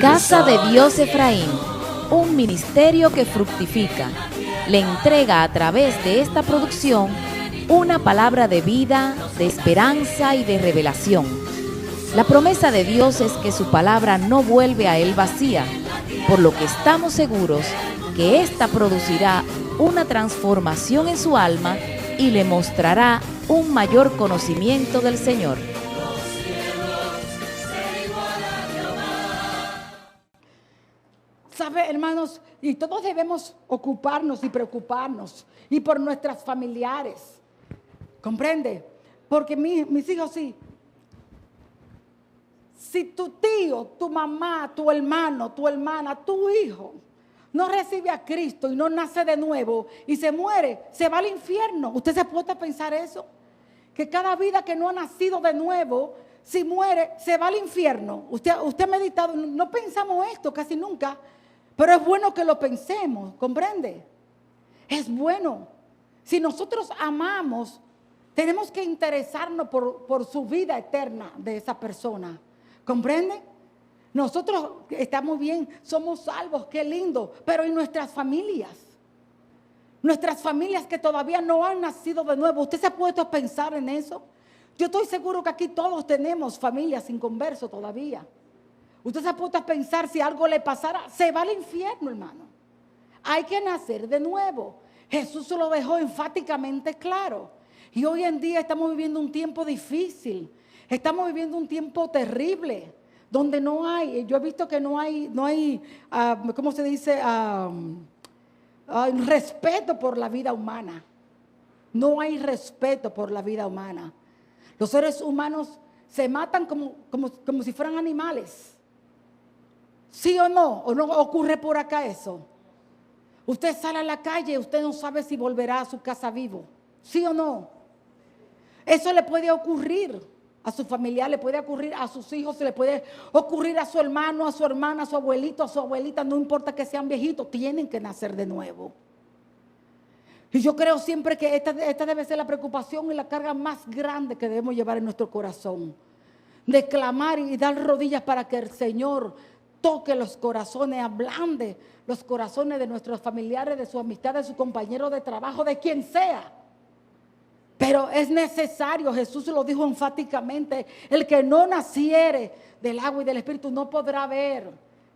Casa de Dios Efraín, un ministerio que fructifica, le entrega a través de esta producción una palabra de vida, de esperanza y de revelación. La promesa de Dios es que su palabra no vuelve a él vacía, por lo que estamos seguros que ésta producirá una transformación en su alma y le mostrará un mayor conocimiento del Señor. ¿Sabe, hermanos? Y todos debemos ocuparnos y preocuparnos, y por nuestras familiares, ¿comprende? Porque mis hijos sí. Si tu tío, tu mamá, tu hermano, tu hermana, tu hijo no recibe a Cristo y no nace de nuevo y se muere, se va al infierno. ¿Usted se puede pensar eso? Que cada vida que no ha nacido de nuevo, si muere, se va al infierno. Usted ha meditado, no pensamos esto casi nunca, pero es bueno que lo pensemos, ¿comprende? Es bueno. Si nosotros amamos, tenemos que interesarnos por su vida eterna de esa persona, ¿comprende? Nosotros estamos bien, somos salvos, qué lindo, pero ¿y nuestras familias? Nuestras familias que todavía no han nacido de nuevo, ¿usted se ha puesto a pensar en eso? Yo estoy seguro que aquí todos tenemos familias sin converso todavía. Usted se ha puesto a pensar si algo le pasara, se va al infierno, hermano. Hay que nacer de nuevo. Jesús se lo dejó enfáticamente claro. Y hoy en día estamos viviendo un tiempo difícil. Estamos viviendo un tiempo terrible, donde no hay, yo he visto que no hay, ¿cómo se dice? Respeto por la vida humana. No hay respeto por la vida humana. Los seres humanos se matan como si fueran animales. ¿Sí o no? ¿O no ocurre por acá eso? Usted sale a la calle, usted no sabe si volverá a su casa vivo. ¿Sí o no? Eso le puede ocurrir a su familiar, le puede ocurrir a sus hijos, se le puede ocurrir a su hermano, a su hermana, a su abuelito, a su abuelita, no importa que sean viejitos, tienen que nacer de nuevo. Y yo creo siempre que esta debe ser la preocupación y la carga más grande que debemos llevar en nuestro corazón. De clamar y dar rodillas para que el Señor toque los corazones, ablande los corazones de nuestros familiares, de su amistad, de su compañero de trabajo, de quien sea. Pero es necesario, Jesús lo dijo enfáticamente, el que no naciere del agua y del Espíritu no podrá ver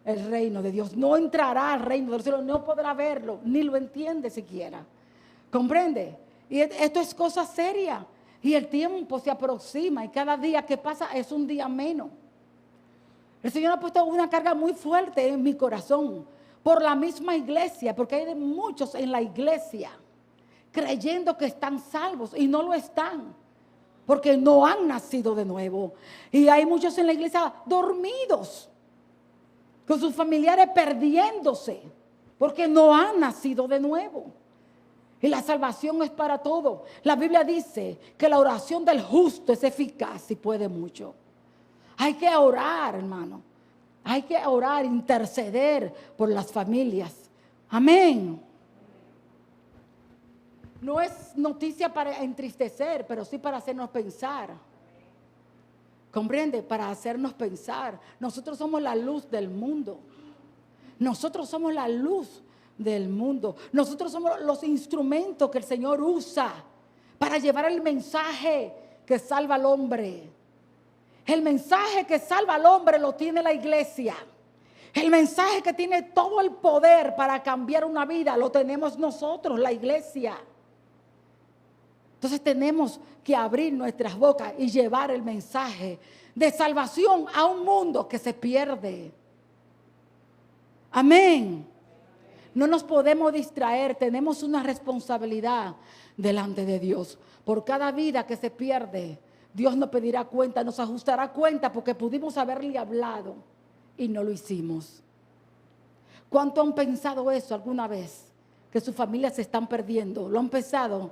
el reino de Dios, no entrará al reino de los cielos, no podrá verlo, ni lo entiende siquiera. ¿Comprende? Y esto es cosa seria. Y el tiempo se aproxima y cada día que pasa es un día menos. El Señor ha puesto una carga muy fuerte en mi corazón por la misma iglesia, porque hay muchos en la iglesia creyendo que están salvos y no lo están, porque no han nacido de nuevo. Y hay muchos en la iglesia dormidos, con sus familiares perdiéndose, porque no han nacido de nuevo. Y la salvación es para todos. La Biblia dice que la oración del justo es eficaz y puede mucho. Hay que orar, hermano. Hay que orar, interceder por las familias. Amén. No es noticia para entristecer, pero sí para hacernos pensar. ¿Comprende? Para hacernos pensar. Nosotros somos la luz del mundo. Nosotros somos la luz del mundo. Nosotros somos los instrumentos que el Señor usa para llevar el mensaje que salva al hombre. El mensaje que salva al hombre lo tiene la iglesia. El mensaje que tiene todo el poder para cambiar una vida lo tenemos nosotros, la iglesia. Entonces tenemos que abrir nuestras bocas y llevar el mensaje de salvación a un mundo que se pierde. Amén. No nos podemos distraer, tenemos una responsabilidad delante de Dios. Por cada vida que se pierde, Dios nos pedirá cuenta, nos ajustará cuenta porque pudimos haberle hablado y no lo hicimos. ¿Cuánto han pensado eso alguna vez? Que sus familias se están perdiendo. ¿Lo han pensado?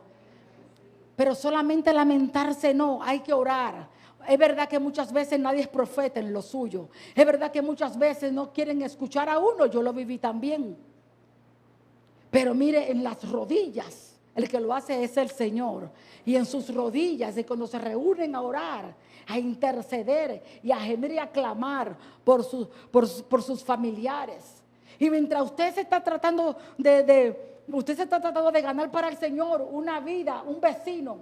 Pero solamente lamentarse no, hay que orar. Es verdad que muchas veces nadie es profeta en lo suyo. Es verdad que muchas veces no quieren escuchar a uno, yo lo viví también. Pero mire, en las rodillas El que lo hace es el Señor. Y en sus rodillas, y cuando se reúnen a orar, a interceder y a gemir y a clamar por sus familiares. Y mientras usted se está tratando de ganar para el Señor una vida, un vecino,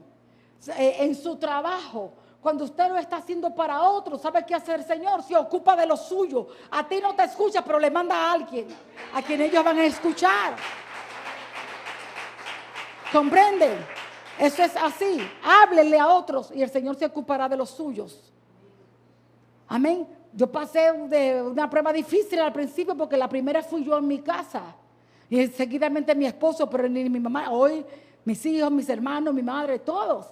en su trabajo, cuando usted lo está haciendo para otro, ¿sabe qué hace el Señor? Se ocupa de lo suyo. A ti no te escucha, pero le manda a alguien a quien ellos van a escuchar. ¿Comprenden? Eso es así. Háblenle a otros y el Señor se ocupará de los suyos. Amén. Yo pasé de una prueba difícil al principio porque la primera fui yo en mi casa. Y seguidamente mi esposo, pero ni mi mamá. Hoy mis hijos, mis hermanos, mi madre, todos.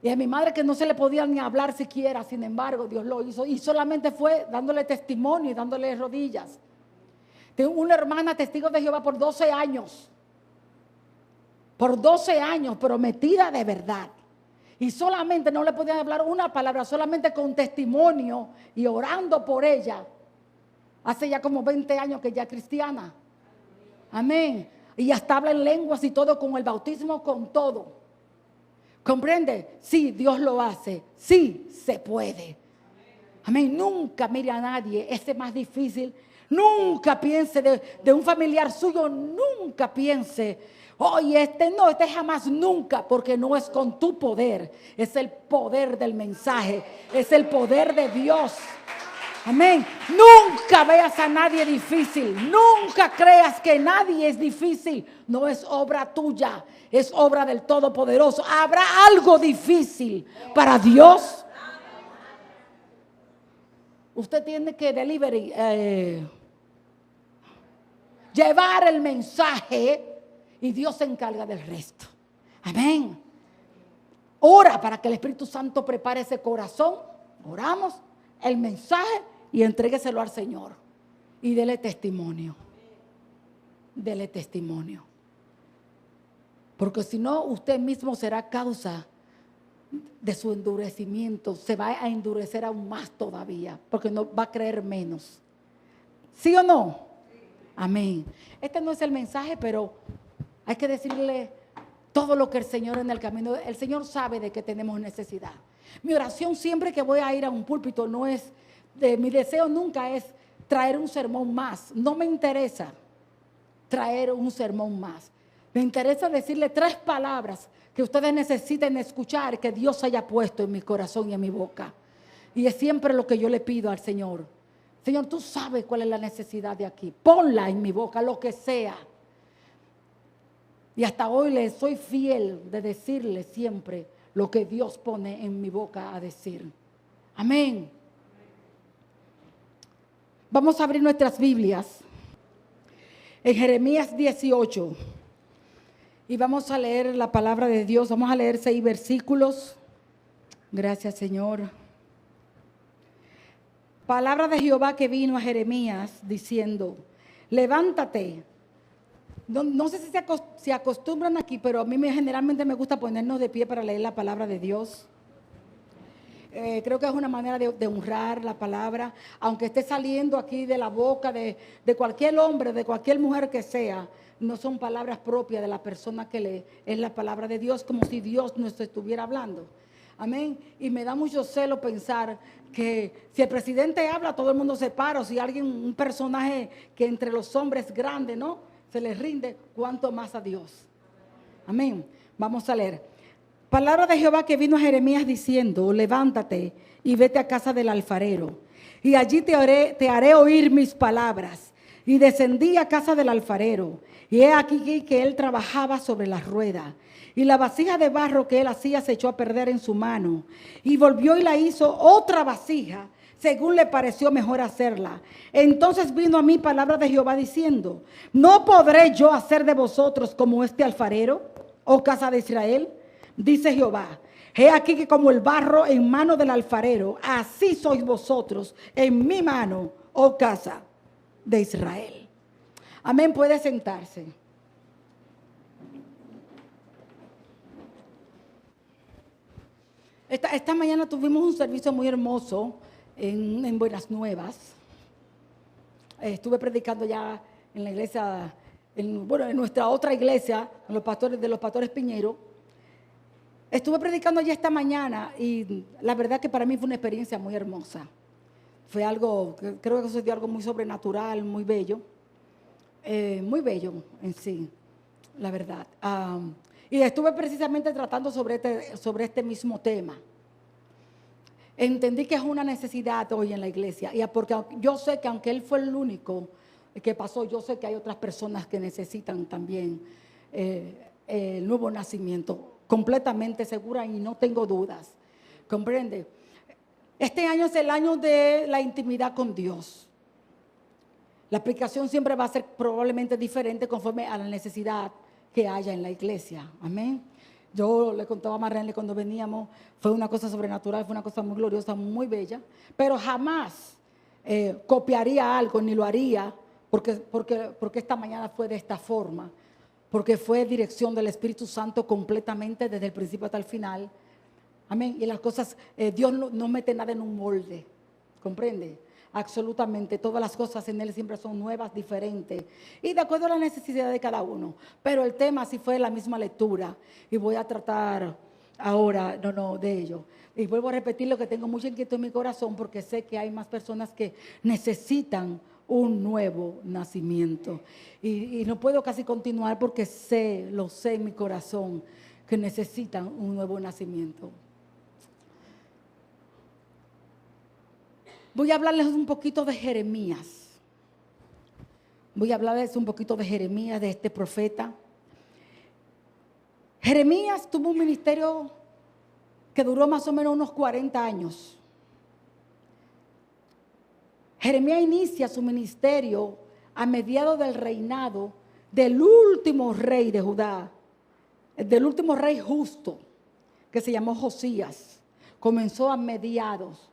Y a mi madre que no se le podía ni hablar siquiera, sin embargo, Dios lo hizo. Y solamente fue dándole testimonio y dándole rodillas. Tengo una hermana testigo de Jehová por 12 años. Por 12 años, prometida de verdad. Y solamente no le podían hablar una palabra, solamente con testimonio y orando por ella. Hace ya como 20 años que ya es cristiana. Amén. Y hasta habla en lenguas y todo, con el bautismo, con todo. ¿Comprende? Sí, Dios lo hace. Sí, se puede. Amén. Nunca mire a nadie, ese es más difícil. Nunca piense de un familiar suyo, nunca piense. Oye, este jamás, nunca, porque no es con tu poder, es el poder del mensaje, es el poder de Dios. Amén. Nunca veas a nadie difícil, nunca creas que nadie es difícil. No es obra tuya, es obra del Todopoderoso. ¿Habrá algo difícil para Dios? Usted tiene que llevar el mensaje. Y Dios se encarga del resto. Amén. Ora para que el Espíritu Santo prepare ese corazón. Oramos el mensaje y entrégueselo al Señor. Y dele testimonio. Dele testimonio. Porque si no, usted mismo será causa de su endurecimiento. Se va a endurecer aún más todavía. Porque no va a creer menos. ¿Sí o no? Amén. Este no es el mensaje, pero hay que decirle todo lo que el Señor en el camino. El Señor sabe de que tenemos necesidad. Mi oración siempre que voy a ir a un púlpito no es, mi deseo nunca es traer un sermón más. No me interesa traer un sermón más. Me interesa decirle 3 palabras que ustedes necesiten escuchar, que Dios haya puesto en mi corazón y en mi boca. Y es siempre lo que yo le pido al Señor. Señor, tú sabes cuál es la necesidad de aquí. Ponla en mi boca, lo que sea. Y hasta hoy le soy fiel de decirle siempre lo que Dios pone en mi boca a decir. Amén. Vamos a abrir nuestras Biblias en Jeremías 18 y vamos a leer la palabra de Dios. Vamos a leer 6 versículos. Gracias, Señor. Palabra de Jehová que vino a Jeremías diciendo: levántate. No sé si se acostumbran aquí, pero a mí generalmente me gusta ponernos de pie para leer la palabra de Dios. Creo que es una manera de honrar la palabra, aunque esté saliendo aquí de la boca de cualquier hombre, de cualquier mujer que sea. No son palabras propias de la persona que lee, es la palabra de Dios, como si Dios nos estuviera hablando. Amén. Y me da mucho celo pensar que si el presidente habla, todo el mundo se para, o si alguien, un personaje que entre los hombres grande, ¿no?, se les rinde, cuanto más a Dios. Amén. Vamos a leer. Palabra de Jehová que vino a Jeremías diciendo: levántate y vete a casa del alfarero, y allí te haré oír mis palabras. Y descendí a casa del alfarero, y he aquí que él trabajaba sobre la rueda, y la vasija de barro que él hacía se echó a perder en su mano, y volvió y la hizo otra vasija, según le pareció mejor hacerla. Entonces vino a mí palabra de Jehová diciendo: ¿no podré yo hacer de vosotros como este alfarero, oh casa de Israel? Dice Jehová: he aquí que como el barro en mano del alfarero, así sois vosotros en mi mano, oh casa de Israel. Amén. Puede sentarse. Esta mañana tuvimos un servicio muy hermoso en Buenas Nuevas. Estuve predicando ya en la iglesia en nuestra otra iglesia, de los pastores Piñero. Estuve predicando allí esta mañana y la verdad que para mí fue una experiencia muy hermosa. Fue algo, creo que sucedió algo muy sobrenatural, muy bello en sí, la verdad. Y estuve precisamente tratando sobre este mismo tema. Entendí que es una necesidad hoy en la iglesia, y porque yo sé que aunque él fue el único que pasó, yo sé que hay otras personas que necesitan también el nuevo nacimiento, completamente segura y no tengo dudas. ¿Comprende? Este año es el año de la intimidad con Dios. La aplicación siempre va a ser probablemente diferente conforme a la necesidad que haya en la iglesia. Amén. Yo le contaba a Marlene cuando veníamos, fue una cosa sobrenatural, fue una cosa muy gloriosa, muy bella, pero jamás copiaría algo ni lo haría porque esta mañana fue de esta forma, porque fue dirección del Espíritu Santo completamente desde el principio hasta el final. Amén. Y las cosas, Dios no mete nada en un molde, ¿comprende? Absolutamente, todas las cosas en Él siempre son nuevas, diferentes y de acuerdo a la necesidad de cada uno. Pero el tema sí fue la misma lectura y voy a tratar ahora de ello. Y vuelvo a repetir lo que tengo mucha inquietud en mi corazón porque sé que hay más personas que necesitan un nuevo nacimiento. Y no puedo casi continuar porque lo sé en mi corazón que necesitan un nuevo nacimiento. Voy a hablarles un poquito de Jeremías. De este profeta. Jeremías tuvo un ministerio que duró más o menos unos 40 años. Jeremías inicia su ministerio a mediados del reinado del último rey de Judá, del último rey justo, que se llamó Josías. Comenzó a mediados.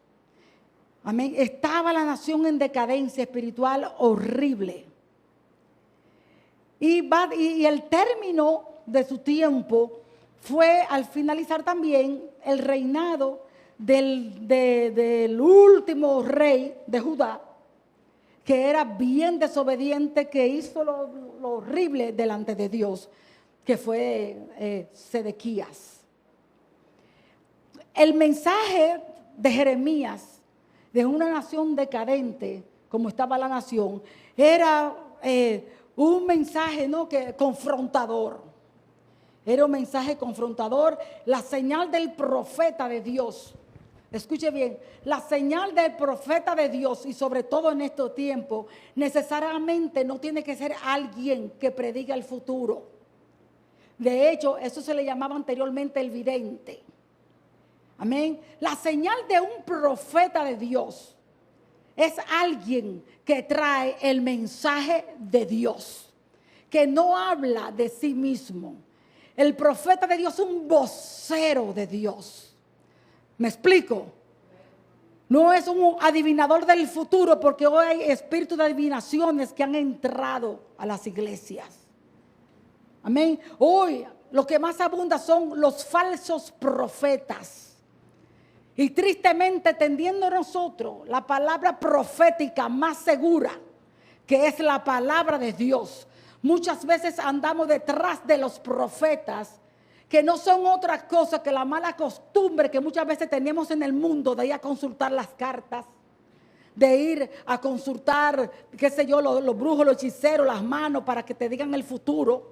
Amén. Estaba la nación en decadencia espiritual horrible. Y el término de su tiempo fue al finalizar también el reinado del último rey de Judá, que era bien desobediente, que hizo lo horrible delante de Dios, que fue Sedequías. El mensaje de Jeremías de una nación decadente, como estaba la nación, era un mensaje confrontador. Era un mensaje confrontador, la señal del profeta de Dios. Escuche bien, la señal del profeta de Dios, y sobre todo en estos tiempos, necesariamente no tiene que ser alguien que prediga el futuro. De hecho, eso se le llamaba anteriormente el vidente. Amén. La señal de un profeta de Dios es alguien que trae el mensaje de Dios, que no habla de sí mismo. El profeta de Dios es un vocero de Dios. ¿Me explico? No es un adivinador del futuro, porque hoy hay espíritus de adivinaciones que han entrado a las iglesias. Amén. Hoy lo que más abunda son los falsos profetas. Y tristemente tendiendo nosotros la palabra profética más segura, que es la palabra de Dios. Muchas veces andamos detrás de los profetas, que no son otra cosa que la mala costumbre que muchas veces tenemos en el mundo de ir a consultar las cartas, de ir a consultar, qué sé yo, los brujos, los hechiceros, las manos para que te digan el futuro.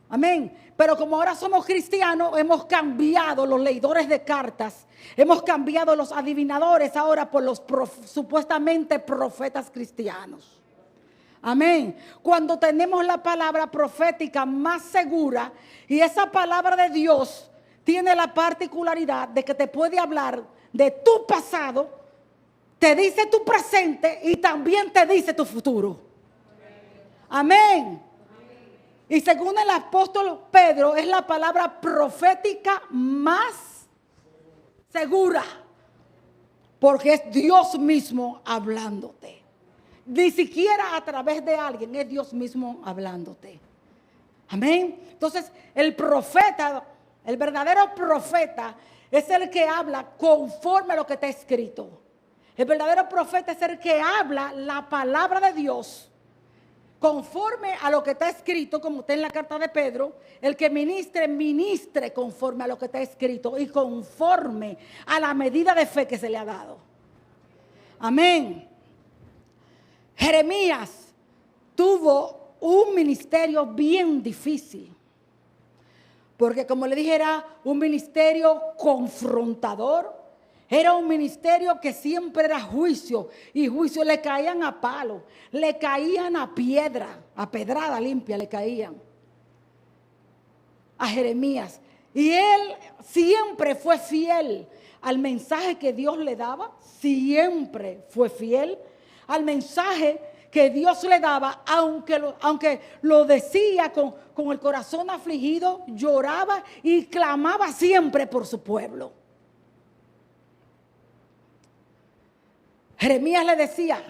Amén. Pero como ahora somos cristianos, hemos cambiado los leidores de cartas, hemos cambiado los adivinadores ahora por los supuestamente profetas cristianos. Amén. Cuando tenemos la palabra profética más segura, y esa palabra de Dios tiene la particularidad de que te puede hablar de tu pasado, te dice tu presente y también te dice tu futuro. Amén. Y según el apóstol Pedro, es la palabra profética más segura, porque es Dios mismo hablándote. Ni siquiera a través de alguien, es Dios mismo hablándote. Amén. Entonces, el profeta, el verdadero profeta, es el que habla conforme a lo que está escrito. El verdadero profeta es el que habla la palabra de Dios conforme a lo que está escrito, como está en la carta de Pedro. El que ministre, ministre conforme a lo que está escrito y conforme a la medida de fe que se le ha dado. Amén. Jeremías tuvo un ministerio bien difícil, porque como le dije, era un ministerio confrontador, era un ministerio que siempre era juicio, y juicio le caían a palo, le caían a piedra, a pedrada limpia le caían a Jeremías. Y él siempre fue fiel al mensaje que Dios le daba, siempre fue fiel al mensaje que Dios le daba, aunque lo decía con el corazón afligido, lloraba y clamaba siempre por su pueblo. Jeremías le decía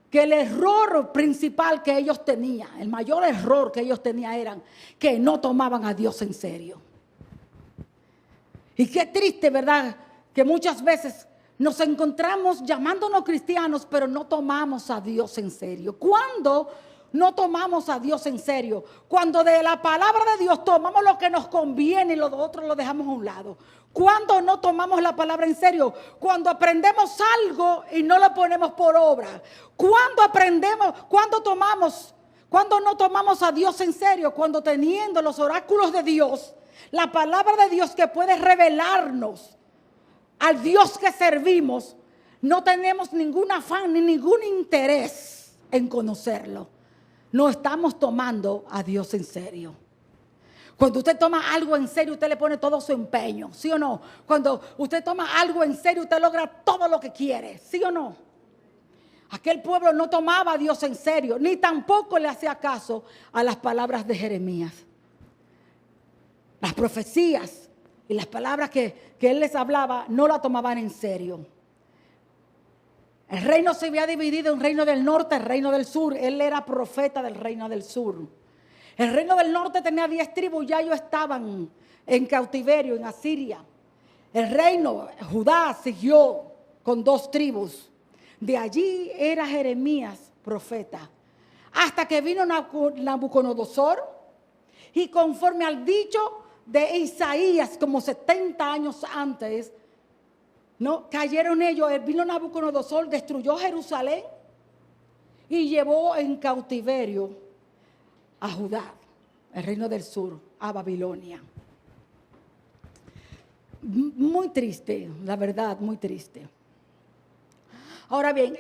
que el error principal que ellos tenían, el mayor error que ellos tenían, eran que no tomaban a Dios en serio. Y qué triste, ¿verdad?, que muchas veces nos encontramos llamándonos cristianos, pero no tomamos a Dios en serio. ¿Cuándo no tomamos a Dios en serio? Cuando de la palabra de Dios tomamos lo que nos conviene y lo otro lo dejamos a un lado. ¿Cuándo no tomamos la palabra en serio? Cuando aprendemos algo y no lo ponemos por obra. ¿Cuándo no tomamos a Dios en serio? Cuando teniendo los oráculos de Dios, la palabra de Dios que puede revelarnos al Dios que servimos, no tenemos ningún afán ni ningún interés en conocerlo. No estamos tomando a Dios en serio. Cuando usted toma algo en serio, usted le pone todo su empeño, ¿sí o no? Cuando usted toma algo en serio, usted logra todo lo que quiere, ¿sí o no? Aquel pueblo no tomaba a Dios en serio, ni tampoco le hacía caso a las palabras de Jeremías. Las profecías y las palabras que él les hablaba no la tomaban en serio. El reino se había dividido en reino del norte, el reino del sur. Él era profeta del reino del sur. El reino del norte tenía 10 tribus, ya ellos estaban en cautiverio en Asiria. El reino Judá siguió con 2 tribus. De allí era Jeremías profeta, hasta que vino Nabucodonosor, y conforme al dicho de Isaías, como 70 años antes, ¿no?, cayeron ellos. Vino Nabucodonosor, destruyó Jerusalén y llevó en cautiverio a Judá, el reino del sur, a Babilonia. Muy triste, la verdad, muy triste. Ahora bien,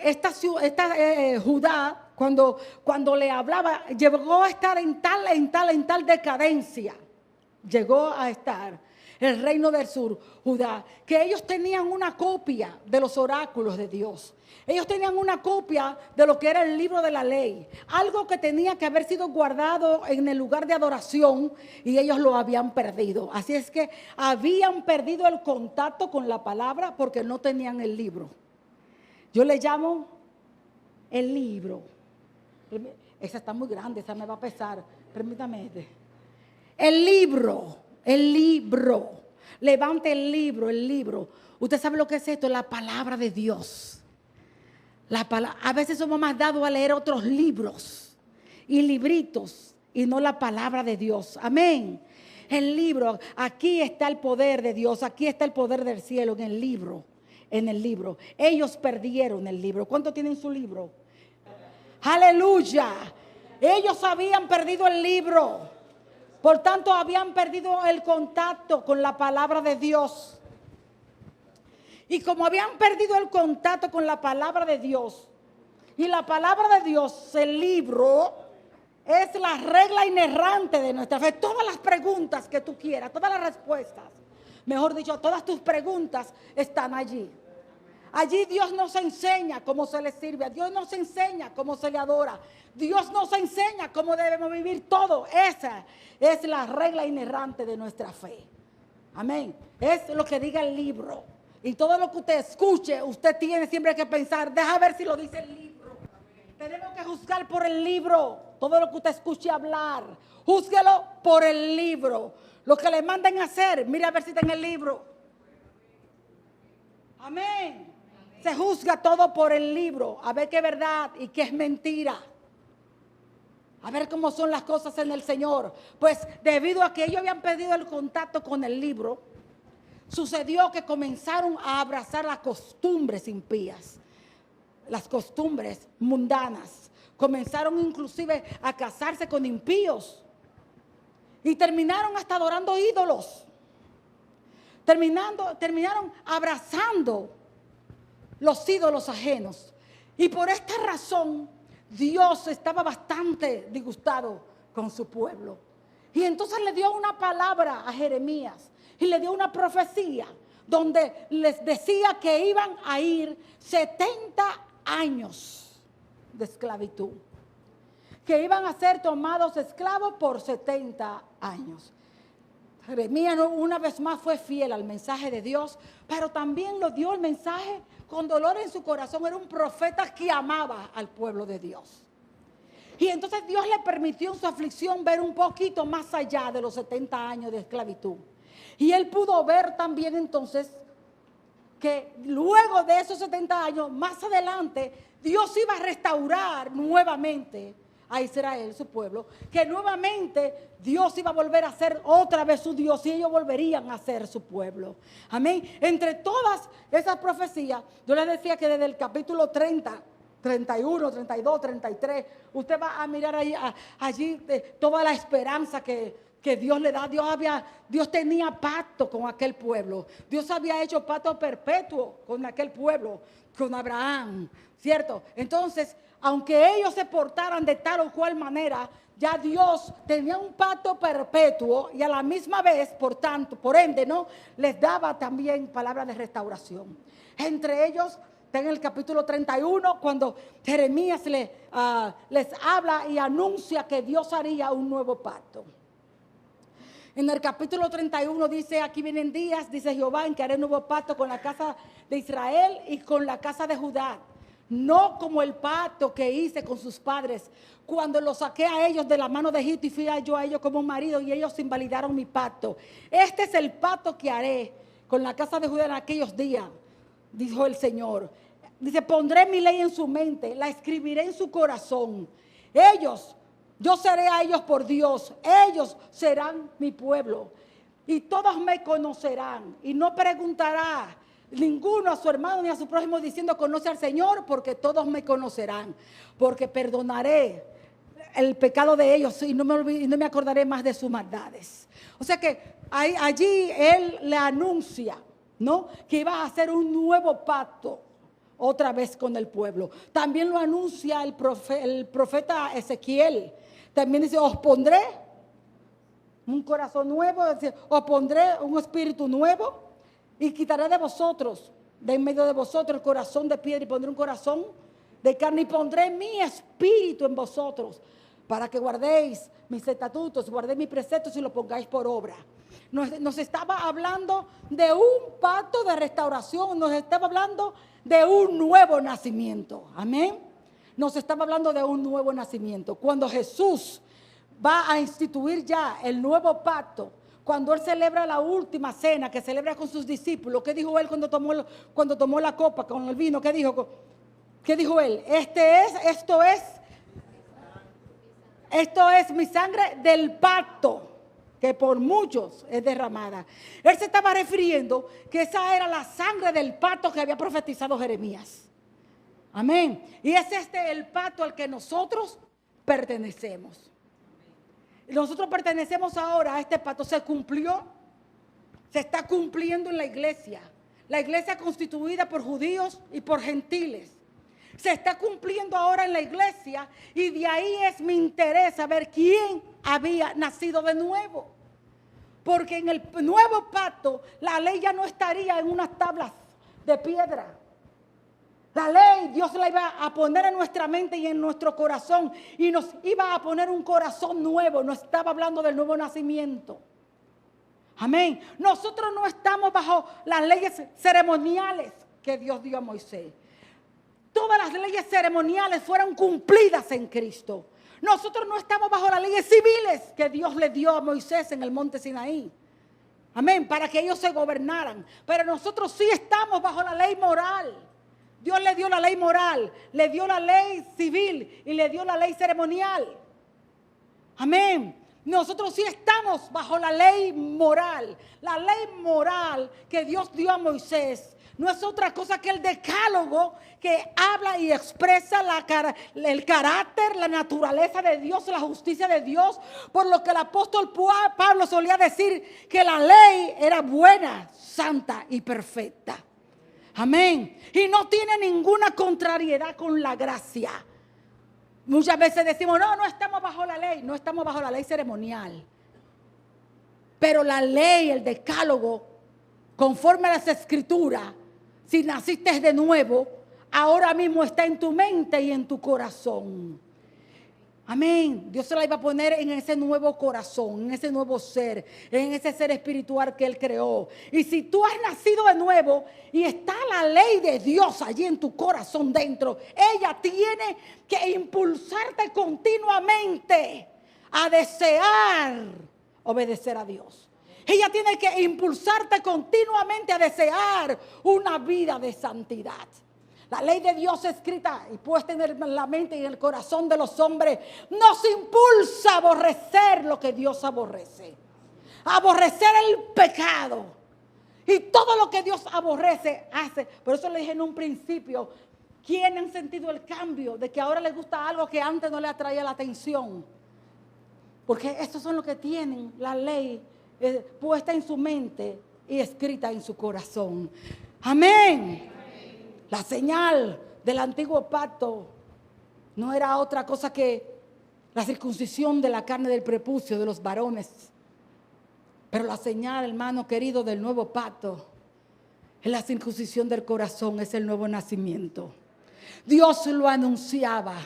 Judá, cuando le hablaba, llegó a estar en tal decadencia. Llegó a estar el reino del sur, Judá, que ellos tenían una copia de los oráculos de Dios. Ellos tenían una copia de lo que era el libro de la ley, algo que tenía que haber sido guardado en el lugar de adoración, y ellos lo habían perdido. Así es que habían perdido el contacto con la palabra porque no tenían el libro. Yo le llamo el libro. Esa está muy grande, esa me va a pesar. Permítame. El libro. Levante el libro. Usted sabe lo que es esto, la palabra de Dios. A veces somos más dados a leer otros libros y libritos y no la palabra de Dios. Amén. El libro, aquí está el poder de Dios, aquí está el poder del cielo en el libro. Ellos perdieron el libro. ¿Cuánto tienen su libro? Aleluya. Ellos habían perdido el libro. Por tanto, habían perdido el contacto con la palabra de Dios. Y como habían perdido el contacto con la palabra de Dios, y la palabra de Dios, el libro, es la regla inerrante de nuestra fe. Todas las preguntas que tú quieras, todas las respuestas, mejor dicho, todas tus preguntas están allí. Allí Dios nos enseña cómo se le sirve, Dios nos enseña cómo se le adora, Dios nos enseña cómo debemos vivir todo. Esa es la regla inerrante de nuestra fe. Amén. Es lo que diga el libro. Y todo lo que usted escuche, usted tiene siempre que pensar, deja ver si lo dice el libro. Tenemos que juzgar por el libro. Todo lo que usted escuche hablar, júzguelo por el libro. Lo que le manden a hacer, mire a ver si está en el libro. Amén. Se juzga todo por el libro, a ver qué es verdad y qué es mentira. a ver cómo son las cosas en el Señor. Pues debido a que ellos habían perdido el contacto con el libro, sucedió que comenzaron a abrazar las costumbres impías, las costumbres mundanas. Comenzaron inclusive a casarse con impíos y terminaron hasta adorando ídolos. Terminaron abrazando los ídolos ajenos. Y por esta razón Dios estaba bastante disgustado con su pueblo. Y entonces le dio una palabra a Jeremías y le dio una profecía donde les decía que iban a ir 70 años de esclavitud, que iban a ser tomados esclavos por 70 años. Jeremías una vez más fue fiel al mensaje de Dios, pero también lo dio el mensaje con dolor en su corazón. Era un profeta que amaba al pueblo de Dios. Y entonces Dios le permitió en su aflicción ver un poquito más allá de los 70 años de esclavitud. Y él pudo ver también entonces que luego de esos 70 años, más adelante, Dios iba a restaurar nuevamente a Israel, su pueblo, que nuevamente Dios iba a volver a ser otra vez su Dios y ellos volverían a ser su pueblo. Amén. Entre todas esas profecías, yo les decía que desde el capítulo 30, 31, 32, 33, usted va a mirar allí toda la esperanza que Dios le da. Dios tenía pacto con aquel pueblo. Dios había hecho pacto perpetuo con aquel pueblo, con Abraham, ¿cierto? Entonces, aunque ellos se portaran de tal o cual manera, ya Dios tenía un pacto perpetuo y a la misma vez, por ende, ¿no?, les daba también palabras de restauración. Entre ellos, está en el capítulo 31, cuando Jeremías les habla y anuncia que Dios haría un nuevo pacto. En el capítulo 31 dice: aquí vienen días, dice Jehová, en que haré un nuevo pacto con la casa de Israel y con la casa de Judá. No como el pacto que hice con sus padres cuando los saqué a ellos de la mano de Egipto y fui yo a ellos como un marido y ellos invalidaron mi pacto. Este es el pacto que haré con la casa de Judá en aquellos días, dijo el Señor. Dice: pondré mi ley en su mente, la escribiré en su corazón. Yo seré a ellos por Dios, ellos serán mi pueblo. Y todos me conocerán y no preguntará ninguno a su hermano ni a su prójimo diciendo: conoce al Señor, porque todos me conocerán, porque perdonaré el pecado de ellos y no me acordaré más de sus maldades. O sea que allí él le anuncia, ¿no?, que iba a hacer un nuevo pacto otra vez con el pueblo. También lo anuncia el profeta Ezequiel. También dice: os pondré un corazón nuevo, os pondré un espíritu nuevo y quitaré de vosotros, de en medio de vosotros, el corazón de piedra y pondré un corazón de carne y pondré mi espíritu en vosotros para que guardéis mis estatutos, guardéis mis preceptos y los pongáis por obra. Nos estaba hablando de un pacto de restauración, nos estaba hablando de un nuevo nacimiento. Amén. Nos estaba hablando de un nuevo nacimiento. Cuando Jesús va a instituir ya el nuevo pacto, cuando Él celebra la última cena que celebra con sus discípulos, ¿qué dijo Él cuando tomó la copa con el vino? ¿Qué dijo Él? Esto es mi sangre del pacto, que por muchos es derramada. Él se estaba refiriendo que esa era la sangre del pacto que había profetizado Jeremías. Amén. Y es el pacto al que nosotros pertenecemos. Nosotros pertenecemos ahora a este pacto. Se cumplió, se está cumpliendo en la iglesia. La iglesia constituida por judíos y por gentiles. Se está cumpliendo ahora en la iglesia y de ahí es mi interés saber quién había nacido de nuevo. Porque en el nuevo pacto la ley ya no estaría en unas tablas de piedra. La ley Dios la iba a poner en nuestra mente y en nuestro corazón y nos iba a poner un corazón nuevo. Nos estaba hablando del nuevo nacimiento. Amén. Nosotros no estamos bajo las leyes ceremoniales que Dios dio a Moisés. Todas las leyes ceremoniales fueron cumplidas en Cristo. Nosotros no estamos bajo las leyes civiles que Dios le dio a Moisés en el monte Sinaí. Amén, para que ellos se gobernaran. Pero nosotros sí estamos bajo la ley moral. Dios le dio la ley moral, le dio la ley civil y le dio la ley ceremonial. Amén. Nosotros sí estamos bajo la ley moral. La ley moral que Dios dio a Moisés no es otra cosa que el decálogo que habla y expresa el carácter, la naturaleza de Dios, la justicia de Dios. Por lo que el apóstol Pablo solía decir que la ley era buena, santa y perfecta. Amén. Y no tiene ninguna contrariedad con la gracia. Muchas veces decimos, no estamos bajo la ley. No estamos bajo la ley ceremonial. Pero la ley, el decálogo, conforme a las escrituras, si naciste de nuevo, ahora mismo está en tu mente y en tu corazón. Amén. Dios se la iba a poner en ese nuevo corazón, en ese nuevo ser, en ese ser espiritual que Él creó. Y si tú has nacido de nuevo y está la ley de Dios allí en tu corazón dentro, ella tiene que impulsarte continuamente a desear obedecer a Dios. Ella tiene que impulsarte continuamente a desear una vida de santidad. La ley de Dios escrita y puesta en la mente y en el corazón de los hombres nos impulsa a aborrecer lo que Dios aborrece. A aborrecer el pecado. Y todo lo que Dios aborrece hace. Por eso le dije en un principio, ¿quién han sentido el cambio de que ahora les gusta algo que antes no le atraía la atención? Porque estos son los que tienen la ley puesta en su mente y escrita en su corazón. Amén. La señal del antiguo pacto no era otra cosa que la circuncisión de la carne del prepucio de los varones. Pero la señal, hermano querido, del nuevo pacto es la circuncisión del corazón, es el nuevo nacimiento. Dios lo anunciaba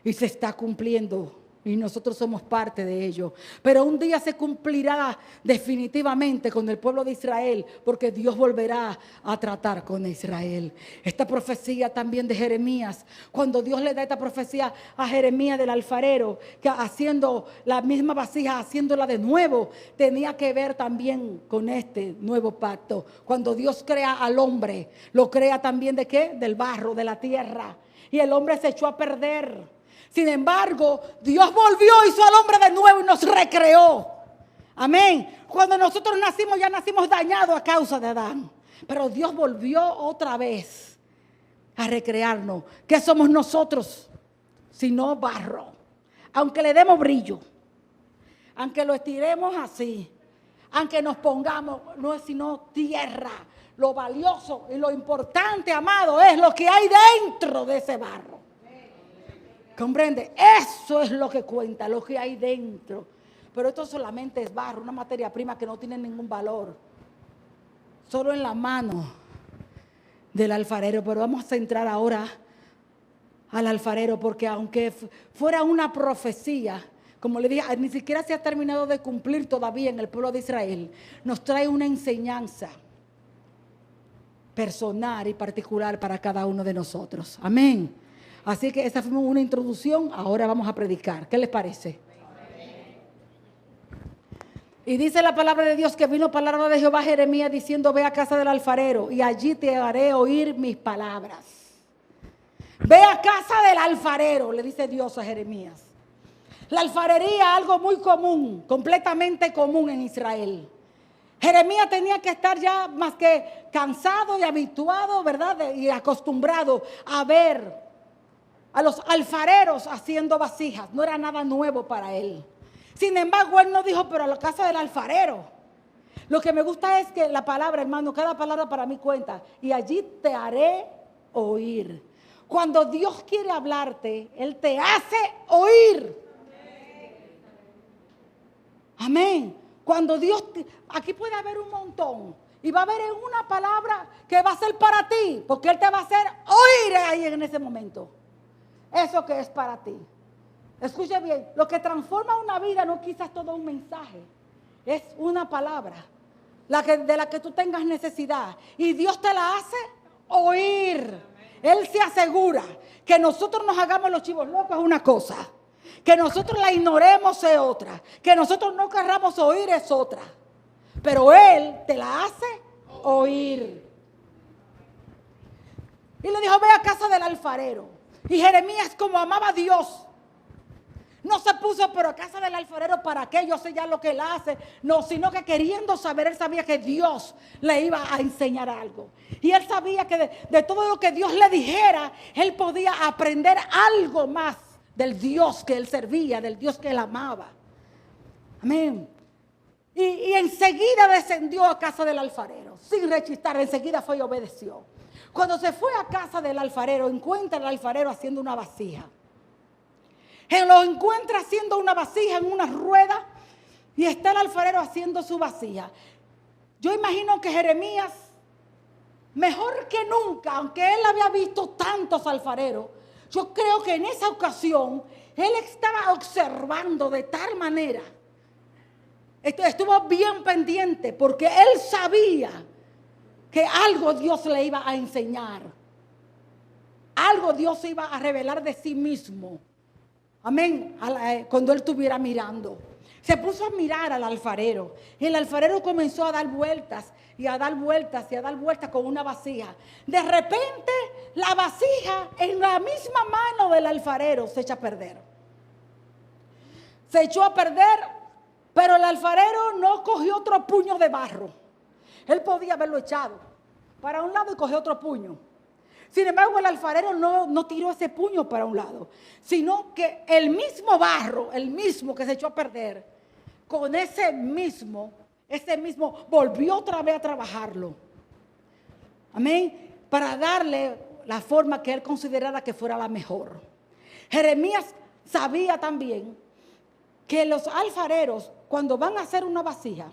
y se está cumpliendo. Y nosotros somos parte de ello. Pero un día se cumplirá definitivamente con el pueblo de Israel, porque Dios volverá a tratar con Israel. Esta profecía también de Jeremías, cuando Dios le da esta profecía a Jeremías del alfarero, que haciendo la misma vasija, haciéndola de nuevo, tenía que ver también con este nuevo pacto. Cuando Dios crea al hombre, lo crea también ¿de qué? Del barro, de la tierra. Y el hombre se echó a perder. Sin embargo, Dios volvió, hizo al hombre de nuevo y nos recreó. Amén. Cuando nosotros nacimos, ya nacimos dañados a causa de Adán. Pero Dios volvió otra vez a recrearnos. ¿Qué somos nosotros? Sino barro. Aunque le demos brillo, aunque lo estiremos así, aunque nos pongamos, no es sino tierra. Lo valioso y lo importante, amado, es lo que hay dentro de ese barro. ¿Comprende? Eso es lo que cuenta, lo que hay dentro. Pero esto solamente es barro, una materia prima que no tiene ningún valor. Solo en la mano del alfarero. Pero vamos a entrar ahora al alfarero, porque aunque fuera una profecía, como le dije, ni siquiera se ha terminado de cumplir todavía en el pueblo de Israel, nos trae una enseñanza personal y particular para cada uno de nosotros. Amén. Así que esa fue una introducción, ahora vamos a predicar. ¿Qué les parece? Y dice la palabra de Dios que vino palabra de Jehová a Jeremías diciendo, ve a casa del alfarero y allí te haré oír mis palabras. Ve a casa del alfarero, le dice Dios a Jeremías. La alfarería, algo muy común, completamente común en Israel. Jeremías tenía que estar ya más que cansado y habituado, ¿verdad? Y acostumbrado a ver a los alfareros haciendo vasijas. No era nada nuevo para él. Sin embargo, él no dijo, pero a la casa del alfarero. Lo que me gusta es que la palabra, hermano, cada palabra para mí cuenta. Y allí te haré oír. Cuando Dios quiere hablarte, Él te hace oír. Amén. Cuando Dios, aquí puede haber un montón. Y va a haber una palabra que va a ser para ti. Porque Él te va a hacer oír ahí en ese momento. Eso que es para ti. Escuche bien, lo que transforma una vida no quizás todo un mensaje. Es una palabra de la que tú tengas necesidad. Y Dios te la hace oír. Él se asegura que nosotros nos hagamos los chivos locos es una cosa. Que nosotros la ignoremos es otra. Que nosotros no querramos oír es otra. Pero Él te la hace oír. Y le dijo, ve a casa del alfarero. Y Jeremías, como amaba a Dios, No se puso por a casa del alfarero para que yo sé ya lo que él hace. No, sino que queriendo saber, él sabía que Dios le iba a enseñar algo. Y él sabía que de todo lo que Dios le dijera, él podía aprender algo más del Dios que él servía, del Dios que él amaba. Amén. Y enseguida descendió a casa del alfarero, sin rechistar, enseguida fue y obedeció. Cuando se fue a casa del alfarero, encuentra al alfarero haciendo una vasija. Él lo encuentra haciendo una vasija en una rueda y está el alfarero haciendo su vasija. Yo imagino que Jeremías, mejor que nunca, aunque él había visto tantos alfareros, yo creo que en esa ocasión él estaba observando de tal manera, estuvo bien pendiente porque él sabía que algo Dios le iba a enseñar, algo Dios iba a revelar de sí mismo. Amén. Cuando él estuviera mirando, se puso a mirar al alfarero y el alfarero comenzó a dar vueltas y a dar vueltas y a dar vueltas con una vasija. De repente la vasija en la misma mano del alfarero se echa a perder. Se echó a perder, pero el alfarero no cogió otro puño de barro. Él podía haberlo echado para un lado y cogió otro puño. Sin embargo, el alfarero no tiró ese puño para un lado, sino que el mismo barro, el mismo que se echó a perder, con ese mismo volvió otra vez a trabajarlo. Amén. Para darle la forma que él considerara que fuera la mejor. Jeremías sabía también que los alfareros, cuando van a hacer una vasija,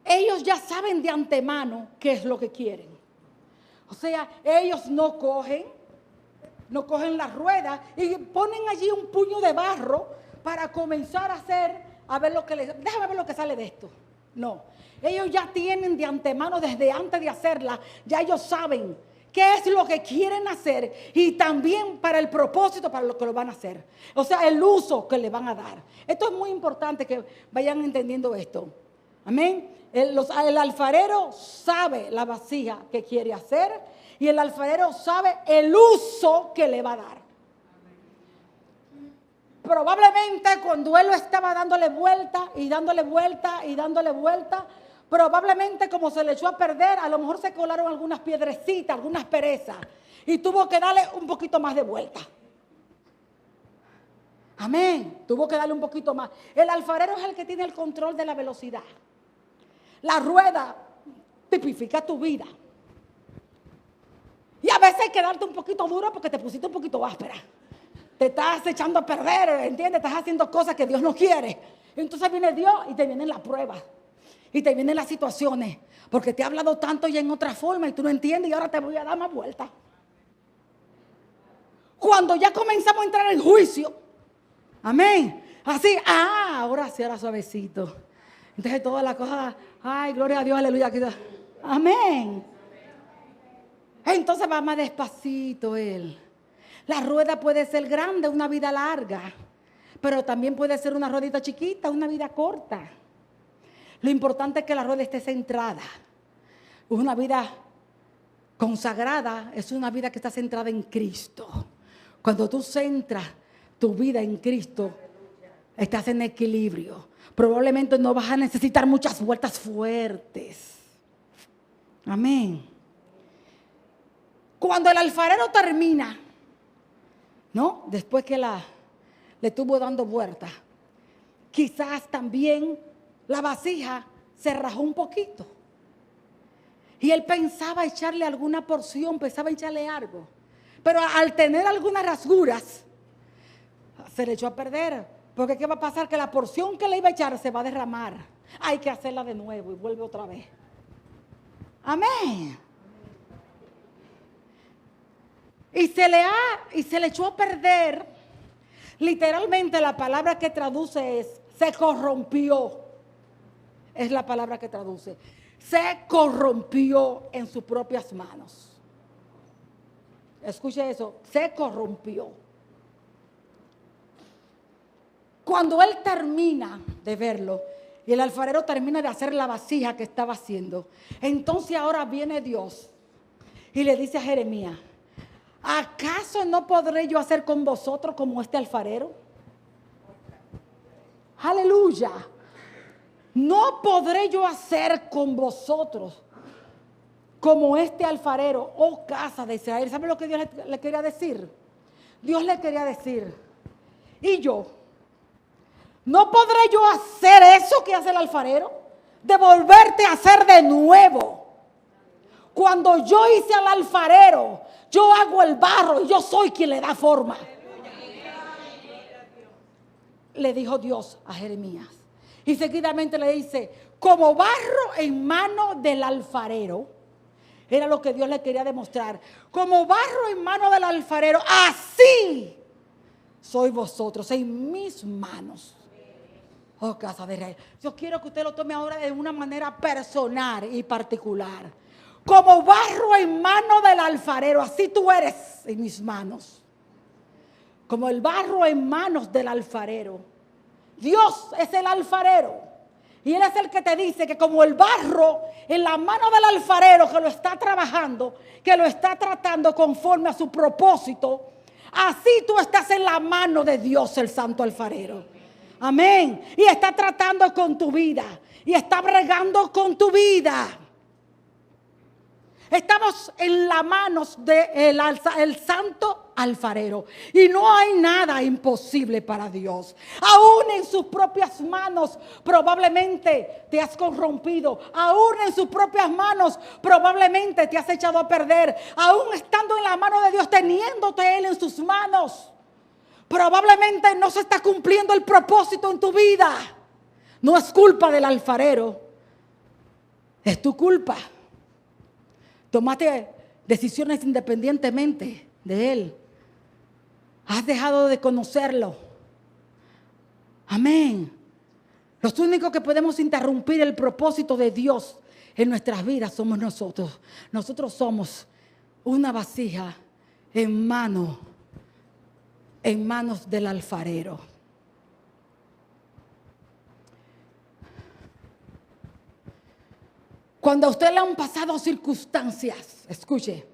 ellos ya saben de antemano qué es lo que quieren. O sea, ellos no cogen la rueda y ponen allí un puño de barro para comenzar a hacer, déjame ver lo que sale de esto. No, ellos ya tienen de antemano, desde antes de hacerla, ya ellos saben qué es lo que quieren hacer y también para el propósito para lo que lo van a hacer. O sea, el uso que le van a dar. Esto es muy importante que vayan entendiendo esto. Amén. El alfarero sabe la vasija que quiere hacer y el alfarero sabe el uso que le va a dar. Probablemente cuando él lo estaba dándole vuelta y dándole vuelta y dándole vuelta, probablemente como se le echó a perder, a lo mejor se colaron algunas piedrecitas, algunas perezas y tuvo que darle un poquito más de vuelta. Amén. Tuvo que darle un poquito más. El alfarero es el que tiene el control de la velocidad. La rueda tipifica tu vida. Y a veces hay que darte un poquito duro porque te pusiste un poquito áspera. Te estás echando a perder, ¿entiendes? Estás haciendo cosas que Dios no quiere. Entonces viene Dios y te vienen las pruebas. Y te vienen las situaciones. Porque te ha hablado tanto ya en otra forma y tú no entiendes y ahora te voy a dar más vueltas. Cuando ya comenzamos a entrar en juicio. Amén. Así, ahora sí, ahora suavecito. Entonces todas las cosas, ay, gloria a Dios, aleluya. Amén. Entonces va más despacito él. La rueda puede ser grande, una vida larga, pero también puede ser una ruedita chiquita, una vida corta. Lo importante es que la rueda esté centrada. Una vida consagrada es una vida que está centrada en Cristo. Cuando tú centras tu vida en Cristo, estás en equilibrio. Probablemente no vas a necesitar muchas vueltas fuertes. Amén. Cuando el alfarero termina, ¿no? Después que le estuvo dando vueltas, quizás también la vasija se rajó un poquito. Y él pensaba echarle alguna porción, pensaba echarle algo. Pero al tener algunas rasguras, se le echó a perder. Porque ¿qué va a pasar? Que la porción que le iba a echar se va a derramar. Hay que hacerla de nuevo y vuelve otra vez. Amén. Y se le echó a perder. Literalmente la palabra que traduce es se corrompió. Es la palabra que traduce. Se corrompió en sus propias manos. Escuche eso, se corrompió. Cuando él termina de verlo y el alfarero termina de hacer la vasija que estaba haciendo, entonces ahora viene Dios y le dice a Jeremías, ¿Acaso no podré yo hacer con vosotros como este alfarero? Aleluya. No podré yo hacer con vosotros como este alfarero, oh casa de Israel. ¿Sabe lo que Dios le quería decir? Dios le quería decir, y yo, ¿no podré yo hacer eso que hace el alfarero? De volverte a hacer de nuevo. Cuando yo hice al alfarero, yo hago el barro y yo soy quien le da forma. Le dijo Dios a Jeremías. Y seguidamente le dice, como barro en mano del alfarero. Era lo que Dios le quería demostrar. Como barro en mano del alfarero, así sois vosotros en mis manos. Oh, casa de Israel. Yo quiero que usted lo tome ahora de una manera personal y particular. Como barro en mano del alfarero, así tú eres en mis manos. Como el barro en manos del alfarero. Dios es el alfarero. Y Él es el que te dice que como el barro en la mano del alfarero que lo está trabajando, que lo está tratando conforme a su propósito, así tú estás en la mano de Dios, el santo alfarero. Amén. Y está tratando con tu vida. Y está bregando con tu vida. Estamos en las manos del santo alfarero. Y no hay nada imposible para Dios. Aún en sus propias manos probablemente te has corrompido. Aún en sus propias manos probablemente te has echado a perder. Aún estando en la mano de Dios, teniéndote Él en sus manos, probablemente no se está cumpliendo el propósito en tu vida. No es culpa del alfarero. Es tu culpa. Tomaste decisiones independientemente de Él. Has dejado de conocerlo. Amén. Los únicos que podemos interrumpir el propósito de Dios en nuestras vidas somos nosotros. Nosotros somos una vasija en manos del alfarero. Cuando a usted le han pasado circunstancias, escuche,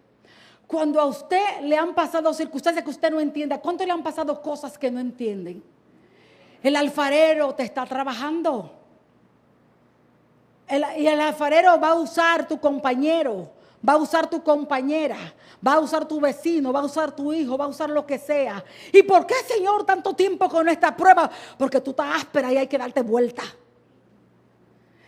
cuando a usted le han pasado circunstancias que usted no entiende, ¿cuánto le han pasado cosas que no entienden? El alfarero te está trabajando. Y el alfarero va a usar tu compañero, va a usar tu compañera, va a usar tu vecino, va a usar tu hijo, va a usar lo que sea. ¿Y por qué, Señor, tanto tiempo con esta prueba? Porque tú estás áspera y hay que darte vuelta.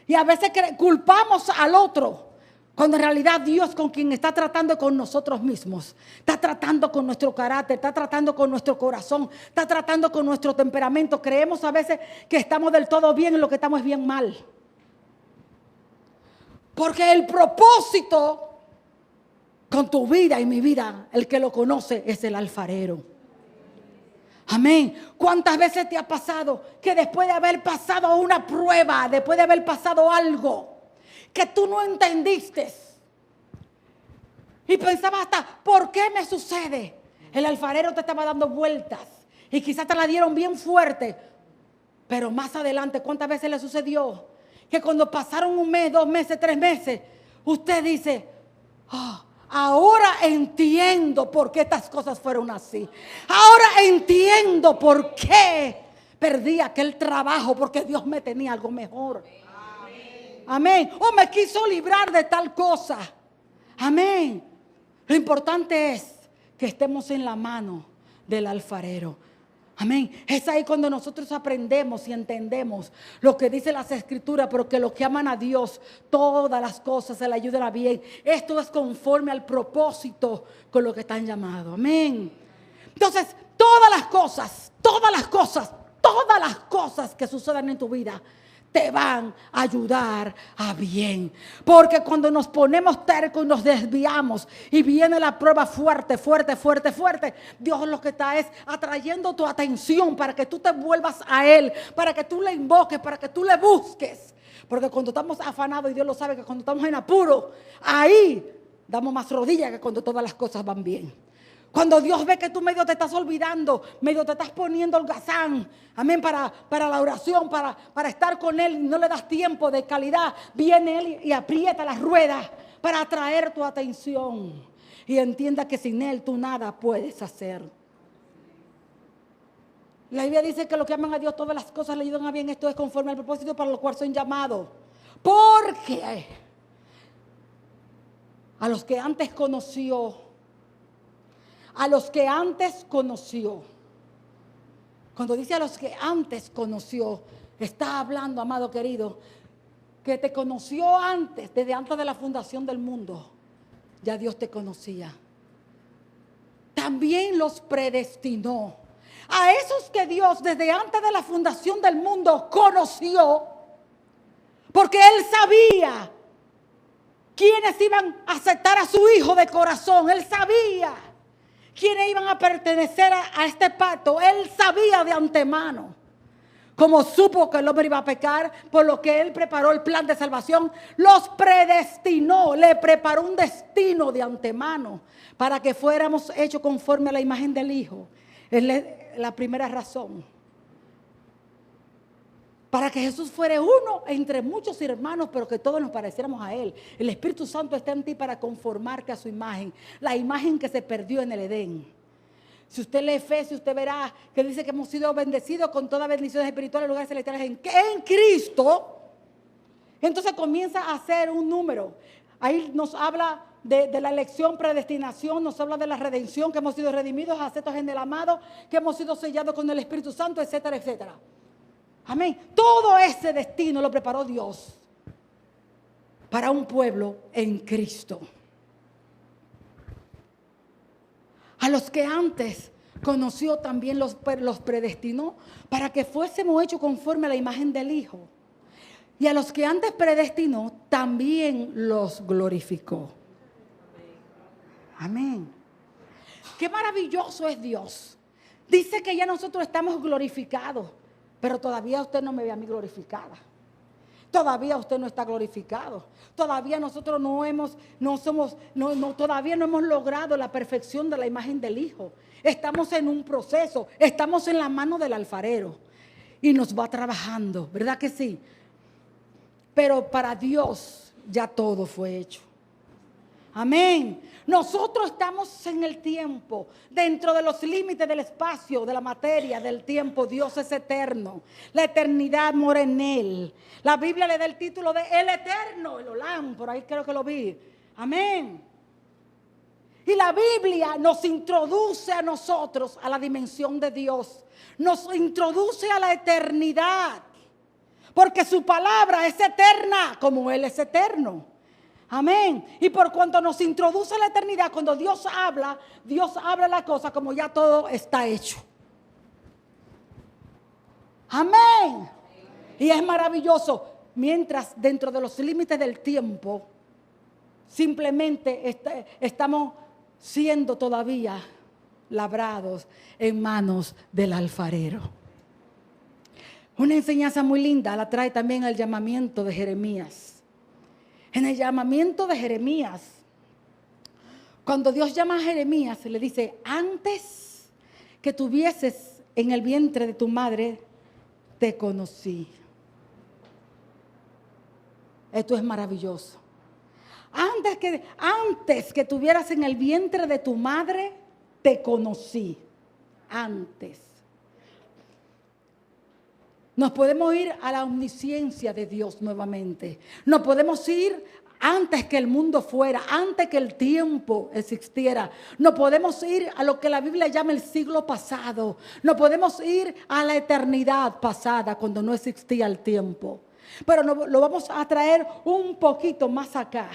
Y a veces culpamos al otro, cuando en realidad Dios, con quien está tratando con nosotros mismos, está tratando con nuestro carácter, está tratando con nuestro corazón, está tratando con nuestro temperamento. Creemos a veces que estamos del todo bien y lo que estamos es bien mal. Porque el propósito con tu vida y mi vida, el que lo conoce es el alfarero. Amén. ¿Cuántas veces te ha pasado que después de haber pasado una prueba, después de haber pasado algo que tú no entendiste y pensabas hasta, ¿por qué me sucede? El alfarero te estaba dando vueltas y quizás te la dieron bien fuerte, pero más adelante, ¿cuántas veces le sucedió? Que cuando pasaron 1 mes, 2 meses, 3 meses, usted dice, ahora entiendo por qué estas cosas fueron así. Ahora entiendo por qué perdí aquel trabajo, porque Dios me tenía algo mejor. Amén. O me quiso librar de tal cosa. Amén. Lo importante es que estemos en la mano del alfarero. Amén. Es ahí cuando nosotros aprendemos y entendemos lo que dice las Escrituras, porque los que aman a Dios, todas las cosas se le ayudan a bien. Esto es conforme al propósito con lo que están llamados. Amén. Entonces, todas las cosas que sucedan en tu vida te van a ayudar a bien. Porque cuando nos ponemos tercos y nos desviamos y viene la prueba fuerte, Dios lo que está es atrayendo tu atención para que tú te vuelvas a Él, para que tú le invoques, para que tú le busques. Porque cuando estamos afanados, y Dios lo sabe, que cuando estamos en apuro, ahí damos más rodillas que cuando todas las cosas van bien. Cuando Dios ve que tú medio te estás olvidando, medio te estás poniendo holgazán, amén, para la oración, para estar con Él, y no le das tiempo de calidad, viene Él y aprieta las ruedas para atraer tu atención. y entienda que sin Él tú nada puedes hacer. La Biblia dice que los que aman a Dios todas las cosas le ayudan a bien. Esto es conforme al propósito para lo cual son llamados. Porque a los que antes conoció, cuando dice a los que antes conoció, está hablando, amado querido, que te conoció antes, desde antes de la fundación del mundo. Ya Dios te conocía. También los predestinó. A esos que Dios desde antes de la fundación del mundo conoció, porque Él sabía quiénes iban a aceptar a su Hijo de corazón. Él sabía quiénes iban a pertenecer a este pacto. Él sabía de antemano. Como supo que el hombre iba a pecar, por lo que Él preparó el plan de salvación, los predestinó, le preparó un destino de antemano para que fuéramos hechos conforme a la imagen del Hijo. Es la primera razón. Para que Jesús fuera uno entre muchos hermanos, pero que todos nos pareciéramos a Él. El Espíritu Santo está en ti para conformarte a su imagen, la imagen que se perdió en el Edén. Si usted lee Efesios, usted verá que dice que hemos sido bendecidos con todas bendiciones espirituales en lugares celestiales en Cristo. Entonces comienza a hacer un número. Ahí nos habla de la elección, predestinación, nos habla de la redención, que hemos sido redimidos, aceptos en el amado, que hemos sido sellados con el Espíritu Santo, etcétera, etcétera. Amén. Todo ese destino lo preparó Dios para un pueblo en Cristo. A los que antes conoció también los predestinó para que fuésemos hechos conforme a la imagen del Hijo. Y a los que antes predestinó también los glorificó. Amén. Qué maravilloso es Dios. Dice que ya nosotros estamos glorificados, pero todavía usted no me ve a mí glorificada. Todavía usted no está glorificado. Todavía nosotros todavía no hemos logrado la perfección de la imagen del Hijo. Estamos en un proceso, estamos en la mano del alfarero y nos va trabajando, ¿verdad que sí? Pero para Dios ya todo fue hecho. Amén. Nosotros estamos en el tiempo, dentro de los límites del espacio, de la materia, del tiempo. Dios es eterno. La eternidad mora en Él. La Biblia le da el título de El Eterno, el Olam, por ahí creo que lo vi. Amén. Y la Biblia nos introduce a nosotros a la dimensión de Dios. Nos introduce a la eternidad. Porque su palabra es eterna como Él es eterno. Amén. Y por cuanto nos introduce a la eternidad, cuando Dios habla la cosa como ya todo está hecho. Amén. Y es maravilloso. Mientras dentro de los límites del tiempo, simplemente estamos siendo todavía labrados en manos del alfarero. Una enseñanza muy linda la trae también el llamamiento de Jeremías. En el llamamiento de Jeremías, cuando Dios llama a Jeremías, le dice: antes que tuvieses en el vientre de tu madre, te conocí. Esto es maravilloso. Antes que tuvieras en el vientre de tu madre, te conocí. Antes. Nos podemos ir a la omnisciencia de Dios nuevamente. Nos podemos ir antes que el mundo fuera, antes que el tiempo existiera. Nos podemos ir a lo que la Biblia llama el siglo pasado. Nos podemos ir a la eternidad pasada, cuando no existía el tiempo. Pero lo vamos a traer un poquito más acá.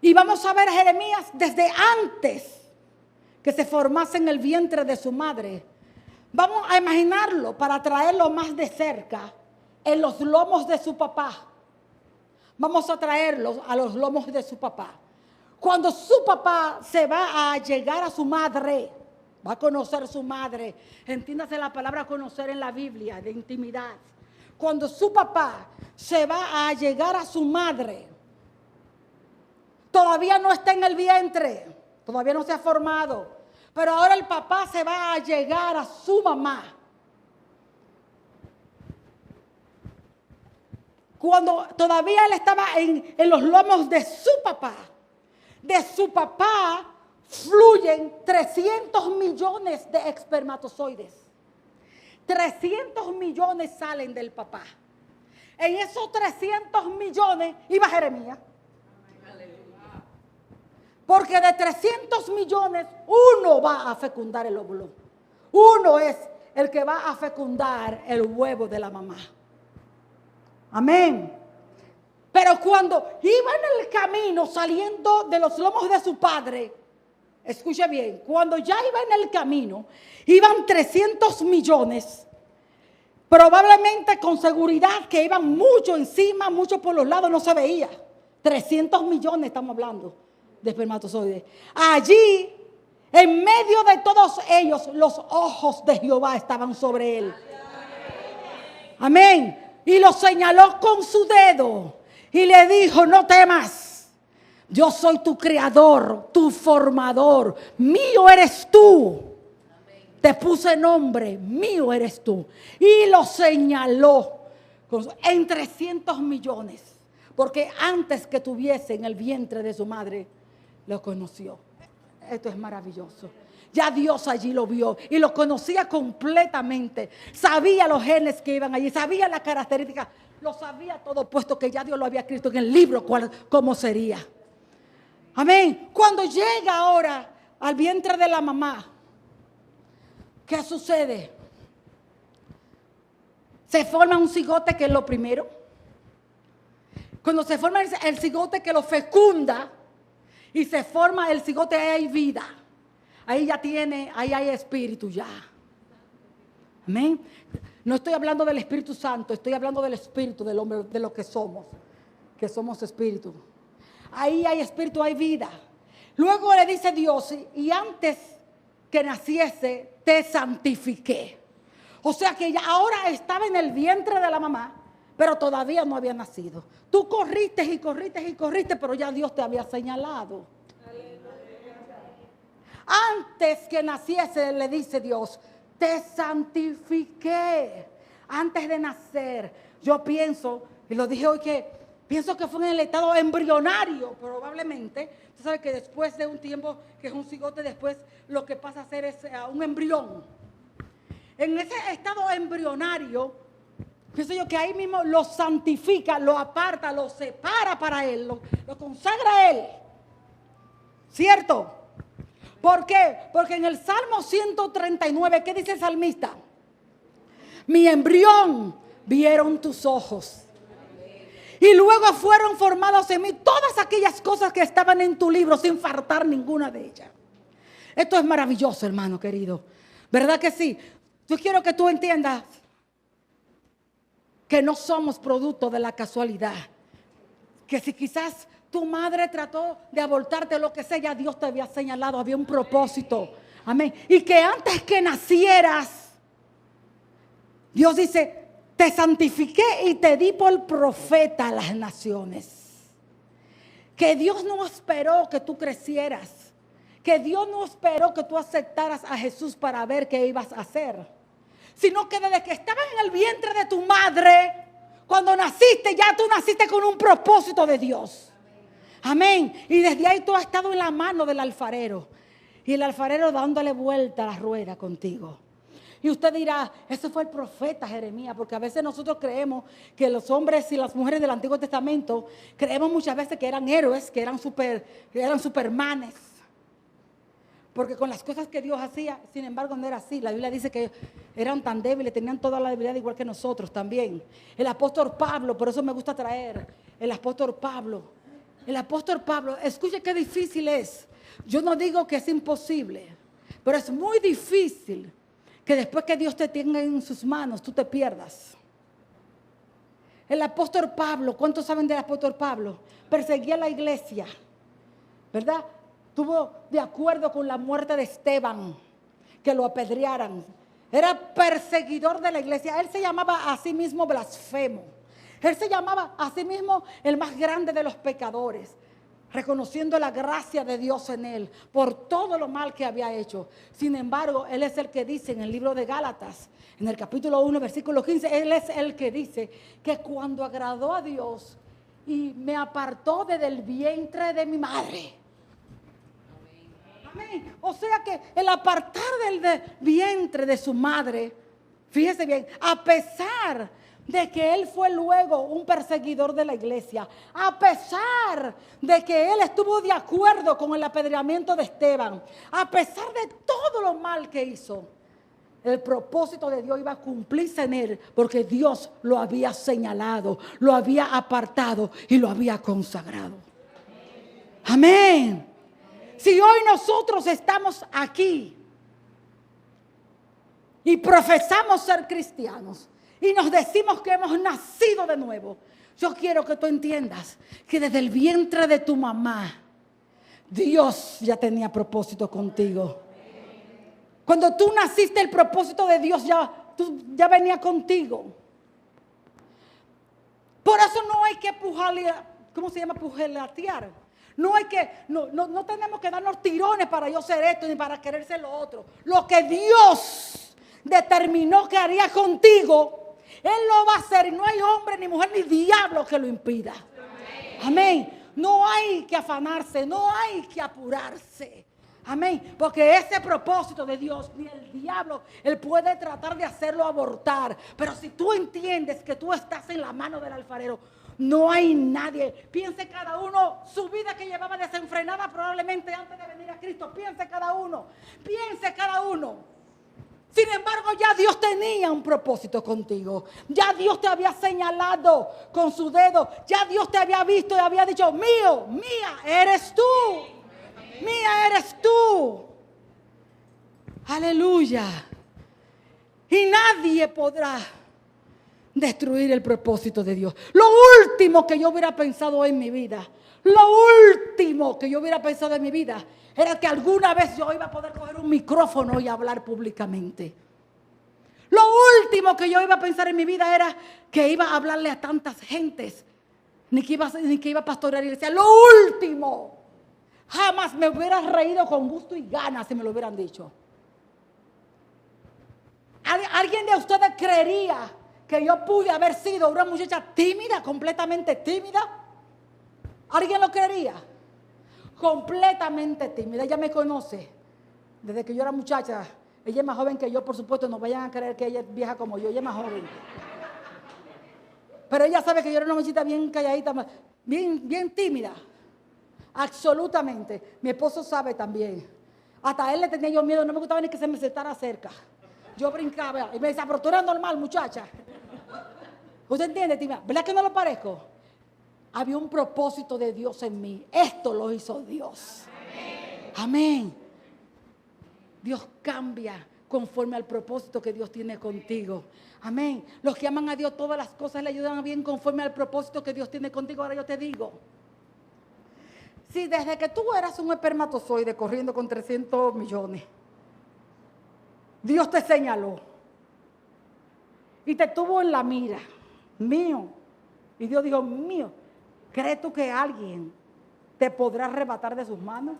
Y vamos a ver a Jeremías desde antes que se formase en el vientre de su madre. Vamos a imaginarlo para traerlo más de cerca en los lomos de su papá. Vamos a traerlo a los lomos de su papá. Cuando su papá se va a llegar a su madre, va a conocer a su madre. Entiéndase la palabra conocer en la Biblia, de intimidad. Cuando su papá se va a llegar a su madre, todavía no está en el vientre, todavía no se ha formado. Pero ahora el papá se va a llegar a su mamá. Cuando todavía él estaba en los lomos de su papá, su papá fluyen 300 millones de espermatozoides. 300 millones salen del papá. En esos 300 millones iba Jeremías. Porque de 300 millones, uno va a fecundar el óvulo. Uno es el que va a fecundar el huevo de la mamá. Amén. Pero cuando iba en el camino saliendo de los lomos de su padre, escuche bien, cuando ya iba en el camino, iban 300 millones, probablemente con seguridad que iban mucho encima, mucho por los lados, no se veía. 300 millones estamos hablando de espermatozoides. Allí, en medio de todos ellos, los ojos de Jehová estaban sobre él. Amén. Y lo señaló con su dedo y le dijo: no temas, yo soy tu creador, tu formador, mío eres tú. Te puse nombre, mío eres tú. Y lo señaló en 300 millones, porque antes que tuviese en el vientre de su madre, lo conoció. Esto es maravilloso. Ya Dios allí lo vio y lo conocía completamente. Sabía los genes que iban allí, sabía las características, lo sabía todo, puesto que ya Dios lo había escrito en el libro cómo sería. Amén. Cuando llega ahora al vientre de la mamá, ¿qué sucede? Se forma un cigote, que es lo primero. Cuando se forma el cigote que lo fecunda y se forma el cigote, ahí hay vida. Ahí hay espíritu ya. Amén. No estoy hablando del Espíritu Santo, estoy hablando del espíritu del hombre, de lo que somos espíritu. Ahí hay espíritu, hay vida. Luego le dice Dios: y antes que naciese, te santifiqué. O sea que ya ahora estaba en el vientre de la mamá, pero todavía no había nacido. Tú corriste y corriste y corriste, pero ya Dios te había señalado. Antes que naciese, le dice Dios, te santifiqué. Antes de nacer, yo pienso, y lo dije hoy, que pienso que fue en el estado embrionario, probablemente. Tú sabes que después de un tiempo, que es un cigote, después lo que pasa a ser es un embrión. En ese estado embrionario, pienso yo que ahí mismo lo santifica, lo aparta, lo separa para él, lo consagra a él. ¿Cierto? ¿Por qué? Porque en el Salmo 139, ¿qué dice el salmista? Mi embrión vieron tus ojos. Y luego fueron formados en mí todas aquellas cosas que estaban en tu libro, sin faltar ninguna de ellas. Esto es maravilloso, hermano querido. ¿Verdad que sí? Yo quiero que tú entiendas que no somos producto de la casualidad. Que si quizás tu madre trató de abortarte, lo que sea, ya Dios te había señalado, había un propósito. Amén. Y que antes que nacieras, Dios dice, te santifiqué y te di por profeta a las naciones. Que Dios no esperó que tú crecieras. Que Dios no esperó que tú aceptaras a Jesús para ver qué ibas a hacer. Sino que desde que estabas en el vientre de tu madre, cuando naciste, ya tú naciste con un propósito de Dios. Amén. Y desde ahí tú has estado en la mano del alfarero. Y el alfarero dándole vuelta a la rueda contigo. Y usted dirá, ese fue el profeta Jeremías. Porque a veces nosotros creemos que los hombres y las mujeres del Antiguo Testamento, creemos muchas veces que eran héroes, que eran supermanes. Porque con las cosas que Dios hacía, sin embargo, no era así. La Biblia dice que eran tan débiles, tenían toda la debilidad igual que nosotros también. El apóstol Pablo, por eso me gusta traer el apóstol Pablo. El apóstol Pablo, escuche qué difícil es. Yo no digo que es imposible, pero es muy difícil que después que Dios te tenga en sus manos, tú te pierdas. El apóstol Pablo, ¿cuántos saben del apóstol Pablo? Perseguía a la iglesia, ¿verdad? Estuvo de acuerdo con la muerte de Esteban, que lo apedrearan. Era perseguidor de la iglesia. Él se llamaba a sí mismo blasfemo. Él se llamaba a sí mismo el más grande de los pecadores, reconociendo la gracia de Dios en él por todo lo mal que había hecho. Sin embargo, él es el que dice en el libro de Gálatas, en el capítulo 1, versículo 15, él es el que dice que cuando agradó a Dios y me apartó desde el vientre de mi madre, Amén. O sea que el apartar del vientre de su madre, fíjese bien, a pesar de que él fue luego un perseguidor de la iglesia, a pesar de que él estuvo de acuerdo con el apedreamiento de Esteban, a pesar de todo lo mal que hizo, el propósito de Dios iba a cumplirse en él, porque Dios lo había señalado, lo había apartado y lo había consagrado. Amén. Si hoy nosotros estamos aquí y profesamos ser cristianos y nos decimos que hemos nacido de nuevo, yo quiero que tú entiendas que desde el vientre de tu mamá, Dios ya tenía propósito contigo. Cuando tú naciste, el propósito de Dios ya venía contigo. Por eso no hay que pujelatear. No tenemos que darnos tirones para yo ser esto ni para querer ser lo otro. Lo que Dios determinó que haría contigo, Él lo va a hacer. Y no hay hombre, ni mujer, ni diablo que lo impida. Amén. No hay que afanarse, no hay que apurarse. Amén, porque ese propósito de Dios, ni el diablo, él puede tratar de hacerlo abortar. Pero si tú entiendes que tú estás en la mano del alfarero, no hay nadie. Piense cada uno su vida que llevaba desenfrenada probablemente antes de venir a Cristo. Piense cada uno. Sin embargo, ya Dios tenía un propósito contigo. Ya Dios te había señalado con su dedo. Ya Dios te había visto y había dicho: mío, mía eres tú. Mía eres tú. Aleluya. Y nadie podrá destruir el propósito de Dios. Lo último que yo hubiera pensado en mi vida, era que alguna vez yo iba a poder coger un micrófono y hablar públicamente. Lo último que yo iba a pensar en mi vida era que iba a hablarle a tantas gentes, ni que iba a pastorear iglesia. Lo último. Jamás me hubiera reído con gusto y ganas si me lo hubieran dicho. ¿Alguien de ustedes creería que yo pude haber sido una muchacha tímida, completamente tímida? ¿Alguien lo creería? Completamente tímida. Ella me conoce desde que yo era muchacha. Ella es más joven que yo, por supuesto. No vayan a creer que ella es vieja como yo. Ella es más joven. Pero ella sabe que yo era una muchachita bien calladita, bien tímida. Absolutamente. Mi esposo sabe también. Hasta a él le tenía yo miedo. No me gustaba ni que se me sentara cerca. Yo brincaba y me decía: pero tú eres normal, muchacha. ¿Usted entiende, tía? ¿Verdad que no lo parezco? Había un propósito de Dios en mí. Esto lo hizo Dios. Amén. Dios cambia conforme al propósito que Dios tiene contigo. Amén. Los que aman a Dios, todas las cosas le ayudan bien conforme al propósito que Dios tiene contigo. Ahora yo te digo: si desde que tú eras un espermatozoide corriendo con 300 millones, Dios te señaló y te tuvo en la mira, mío, y Dios dijo: mío, ¿crees tú que alguien te podrá arrebatar de sus manos?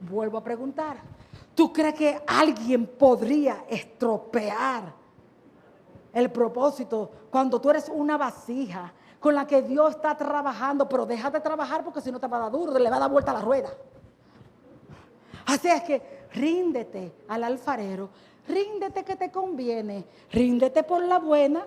Vuelvo a preguntar: ¿tú crees que alguien podría estropear el propósito cuando tú eres una vasija con la que Dios está trabajando? Pero déjate trabajar, porque si no te va a dar duro, le va a dar vuelta a la rueda. Así es que ríndete al alfarero, ríndete que te conviene, ríndete por la buena.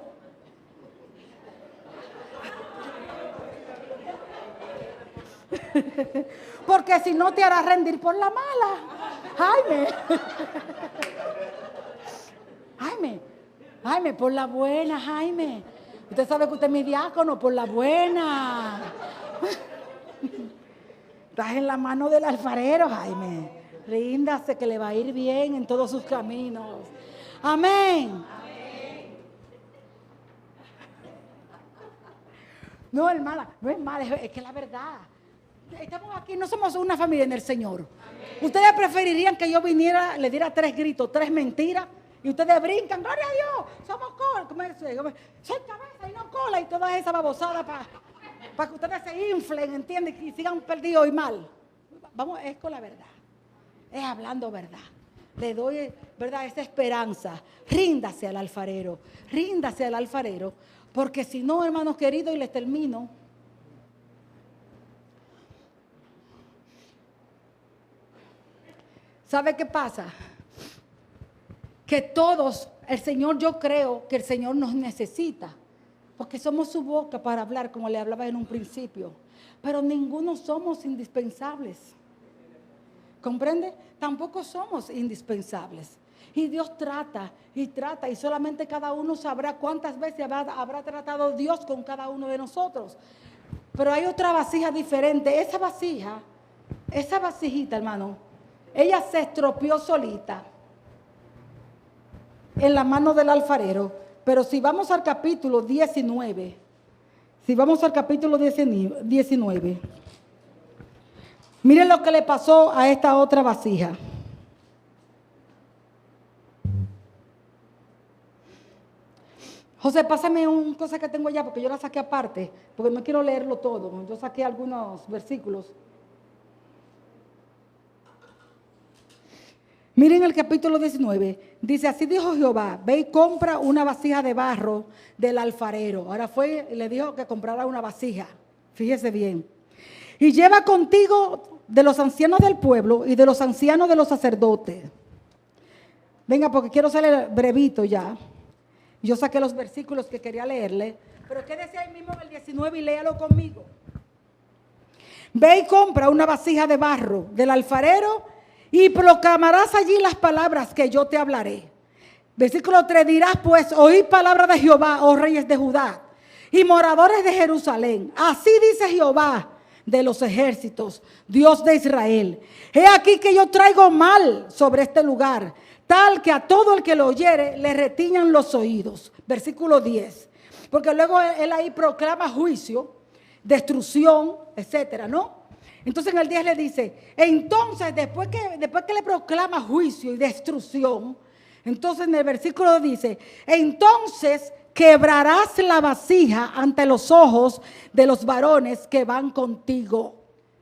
Porque si no te hará rendir por la mala. Jaime, por la buena, Jaime. Usted sabe que usted es mi diácono, por la buena. Estás en la mano del alfarero, Jaime. Ríndase, que le va a ir bien en todos sus caminos. Amén. No, hermana, no es mala, es que la verdad. Estamos aquí, no somos una familia en el Señor. Amén. Ustedes preferirían que yo viniera, le diera 3 gritos, 3 mentiras, y ustedes brincan: gloria a Dios, somos cola, soy cabeza y no cola, y todas esas babosadas para que ustedes se inflen, ¿entienden? Y sigan perdidos y mal. Vamos, es con la verdad, es hablando verdad. Le doy, verdad, esa esperanza. Ríndase al alfarero, porque si no, hermanos queridos, y les termino. ¿Sabe qué pasa? Que todos, el Señor, yo creo que el Señor nos necesita, porque somos su boca para hablar, como le hablaba en un principio, pero ninguno somos indispensables. ¿Comprende? Tampoco somos indispensables. Y Dios trata y trata, y solamente cada uno sabrá cuántas veces habrá tratado Dios con cada uno de nosotros. Pero hay otra vasija diferente. Esa vasijita, hermano, ella se estropeó solita en la mano del alfarero. Pero si vamos al capítulo 19, miren lo que le pasó a esta otra vasija. José, pásame una cosa que tengo allá, porque yo la saqué aparte, porque no quiero leerlo todo. Yo saqué algunos versículos. Miren el capítulo 19. Dice, así dijo Jehová, ve y compra una vasija de barro del alfarero. Ahora fue y le dijo que comprara una vasija. Fíjese bien. Y lleva contigo de los ancianos del pueblo y de los ancianos de los sacerdotes. Venga, porque quiero ser brevito ya. Yo saqué los versículos que quería leerle, pero quédese ahí mismo en el 19 y léalo conmigo. Ve y compra una vasija de barro del alfarero y proclamarás allí las palabras que yo te hablaré. Versículo 3, dirás pues, oíd palabra de Jehová, oh reyes de Judá y moradores de Jerusalén. Así dice Jehová de los ejércitos, Dios de Israel. He aquí que yo traigo mal sobre este lugar, tal que a todo el que lo oyere le retiñan los oídos. Versículo 10. Porque luego él ahí proclama juicio, destrucción, etcétera, ¿no? Entonces en el 10 le dice, entonces después que le proclama juicio y destrucción, entonces en el versículo dice, entonces quebrarás la vasija ante los ojos de los varones que van contigo.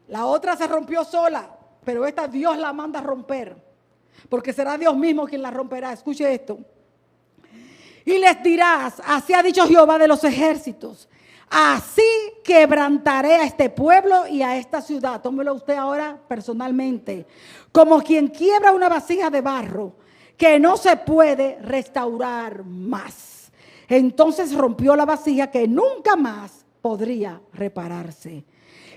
La otra se rompió sola, pero esta Dios la manda a romper. Porque será Dios mismo quien la romperá. Escuche esto. Y les dirás, así ha dicho Jehová de los ejércitos, así quebrantaré a este pueblo y a esta ciudad. Tómelo usted ahora personalmente. Como quien quiebra una vasija de barro que no se puede restaurar más. Entonces rompió la vasija que nunca más podría repararse.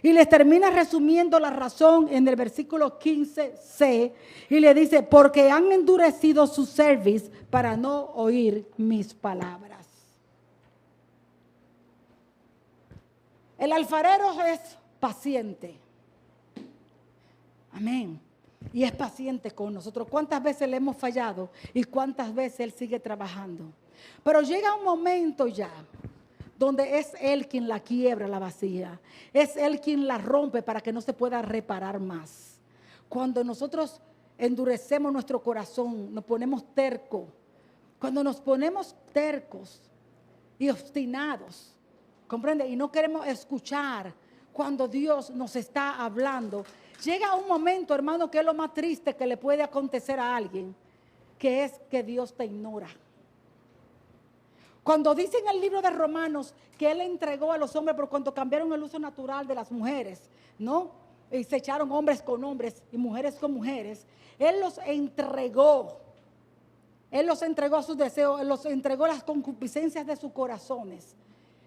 Y les termina resumiendo la razón en el versículo 15c. Y le dice, porque han endurecido su cerviz para no oír mis palabras. El alfarero es paciente. Amén. Y es paciente con nosotros. ¿Cuántas veces le hemos fallado? Y cuántas veces Él sigue trabajando. Pero llega un momento ya donde es Él quien la quiebra la vasija. Es Él quien la rompe para que no se pueda reparar más. Cuando nosotros endurecemos nuestro corazón, nos ponemos tercos. Cuando nos ponemos tercos y obstinados, ¿comprende? Y no queremos escuchar cuando Dios nos está hablando. Llega un momento, hermano, que es lo más triste que le puede acontecer a alguien, que es que Dios te ignora. Cuando dice en el libro de Romanos que Él entregó a los hombres por cuanto cambiaron el uso natural de las mujeres, ¿no? Y se echaron hombres con hombres y mujeres con mujeres. Él los entregó. Él los entregó a sus deseos, Él los entregó a las concupiscencias de sus corazones.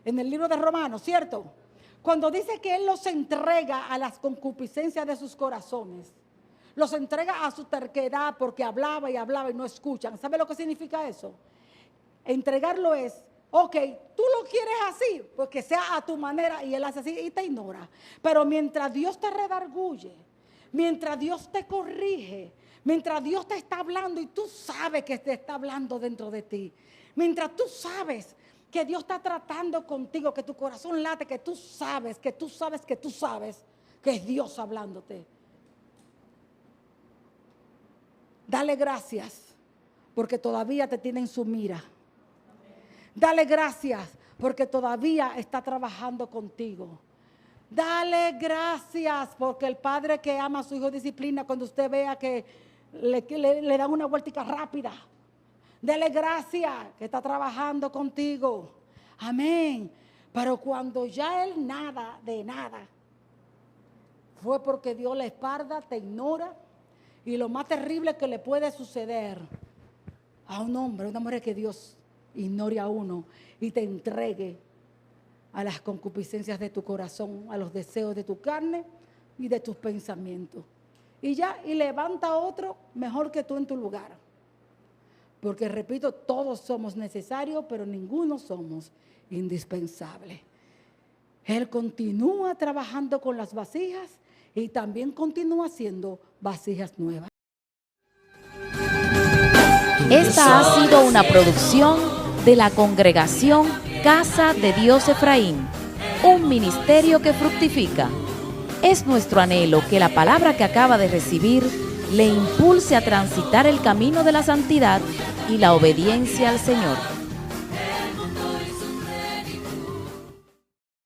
En el libro de Romanos, ¿cierto? Cuando dice que Él los entrega a las concupiscencias de sus corazones, los entrega a su terquedad porque hablaba y no escuchan. ¿Sabe lo que significa eso? Entregarlo es, ok, tú lo quieres así, pues que sea a tu manera, y Él hace así y te ignora. Pero mientras Dios te redarguye, mientras Dios te corrige, mientras Dios te está hablando y tú sabes que te está hablando dentro de ti, mientras tú sabes que Dios está tratando contigo, que tu corazón late, que tú sabes que es Dios hablándote. Dale gracias porque todavía te tiene en su mira. Dale gracias porque todavía está trabajando contigo. Dale gracias porque el padre que ama a su hijo disciplina cuando usted vea que le dan una vueltica rápida. Dale gracias que está trabajando contigo. Amén. Pero cuando ya Él nada de nada, fue porque dio la espalda, te ignora Y lo más terrible que le puede suceder a un hombre, a una mujer, que Dios ignore a uno y te entregue a las concupiscencias de tu corazón, a los deseos de tu carne y de tus pensamientos. Y levanta a otro mejor que tú en tu lugar. Porque repito, todos somos necesarios, pero ninguno somos indispensables. Él continúa trabajando con las vasijas y también continúa haciendo vasijas nuevas. Esta ha sido una producción de la Congregación Casa de Dios Efraín, un ministerio que fructifica. Es nuestro anhelo que la palabra que acaba de recibir le impulse a transitar el camino de la santidad y la obediencia al Señor.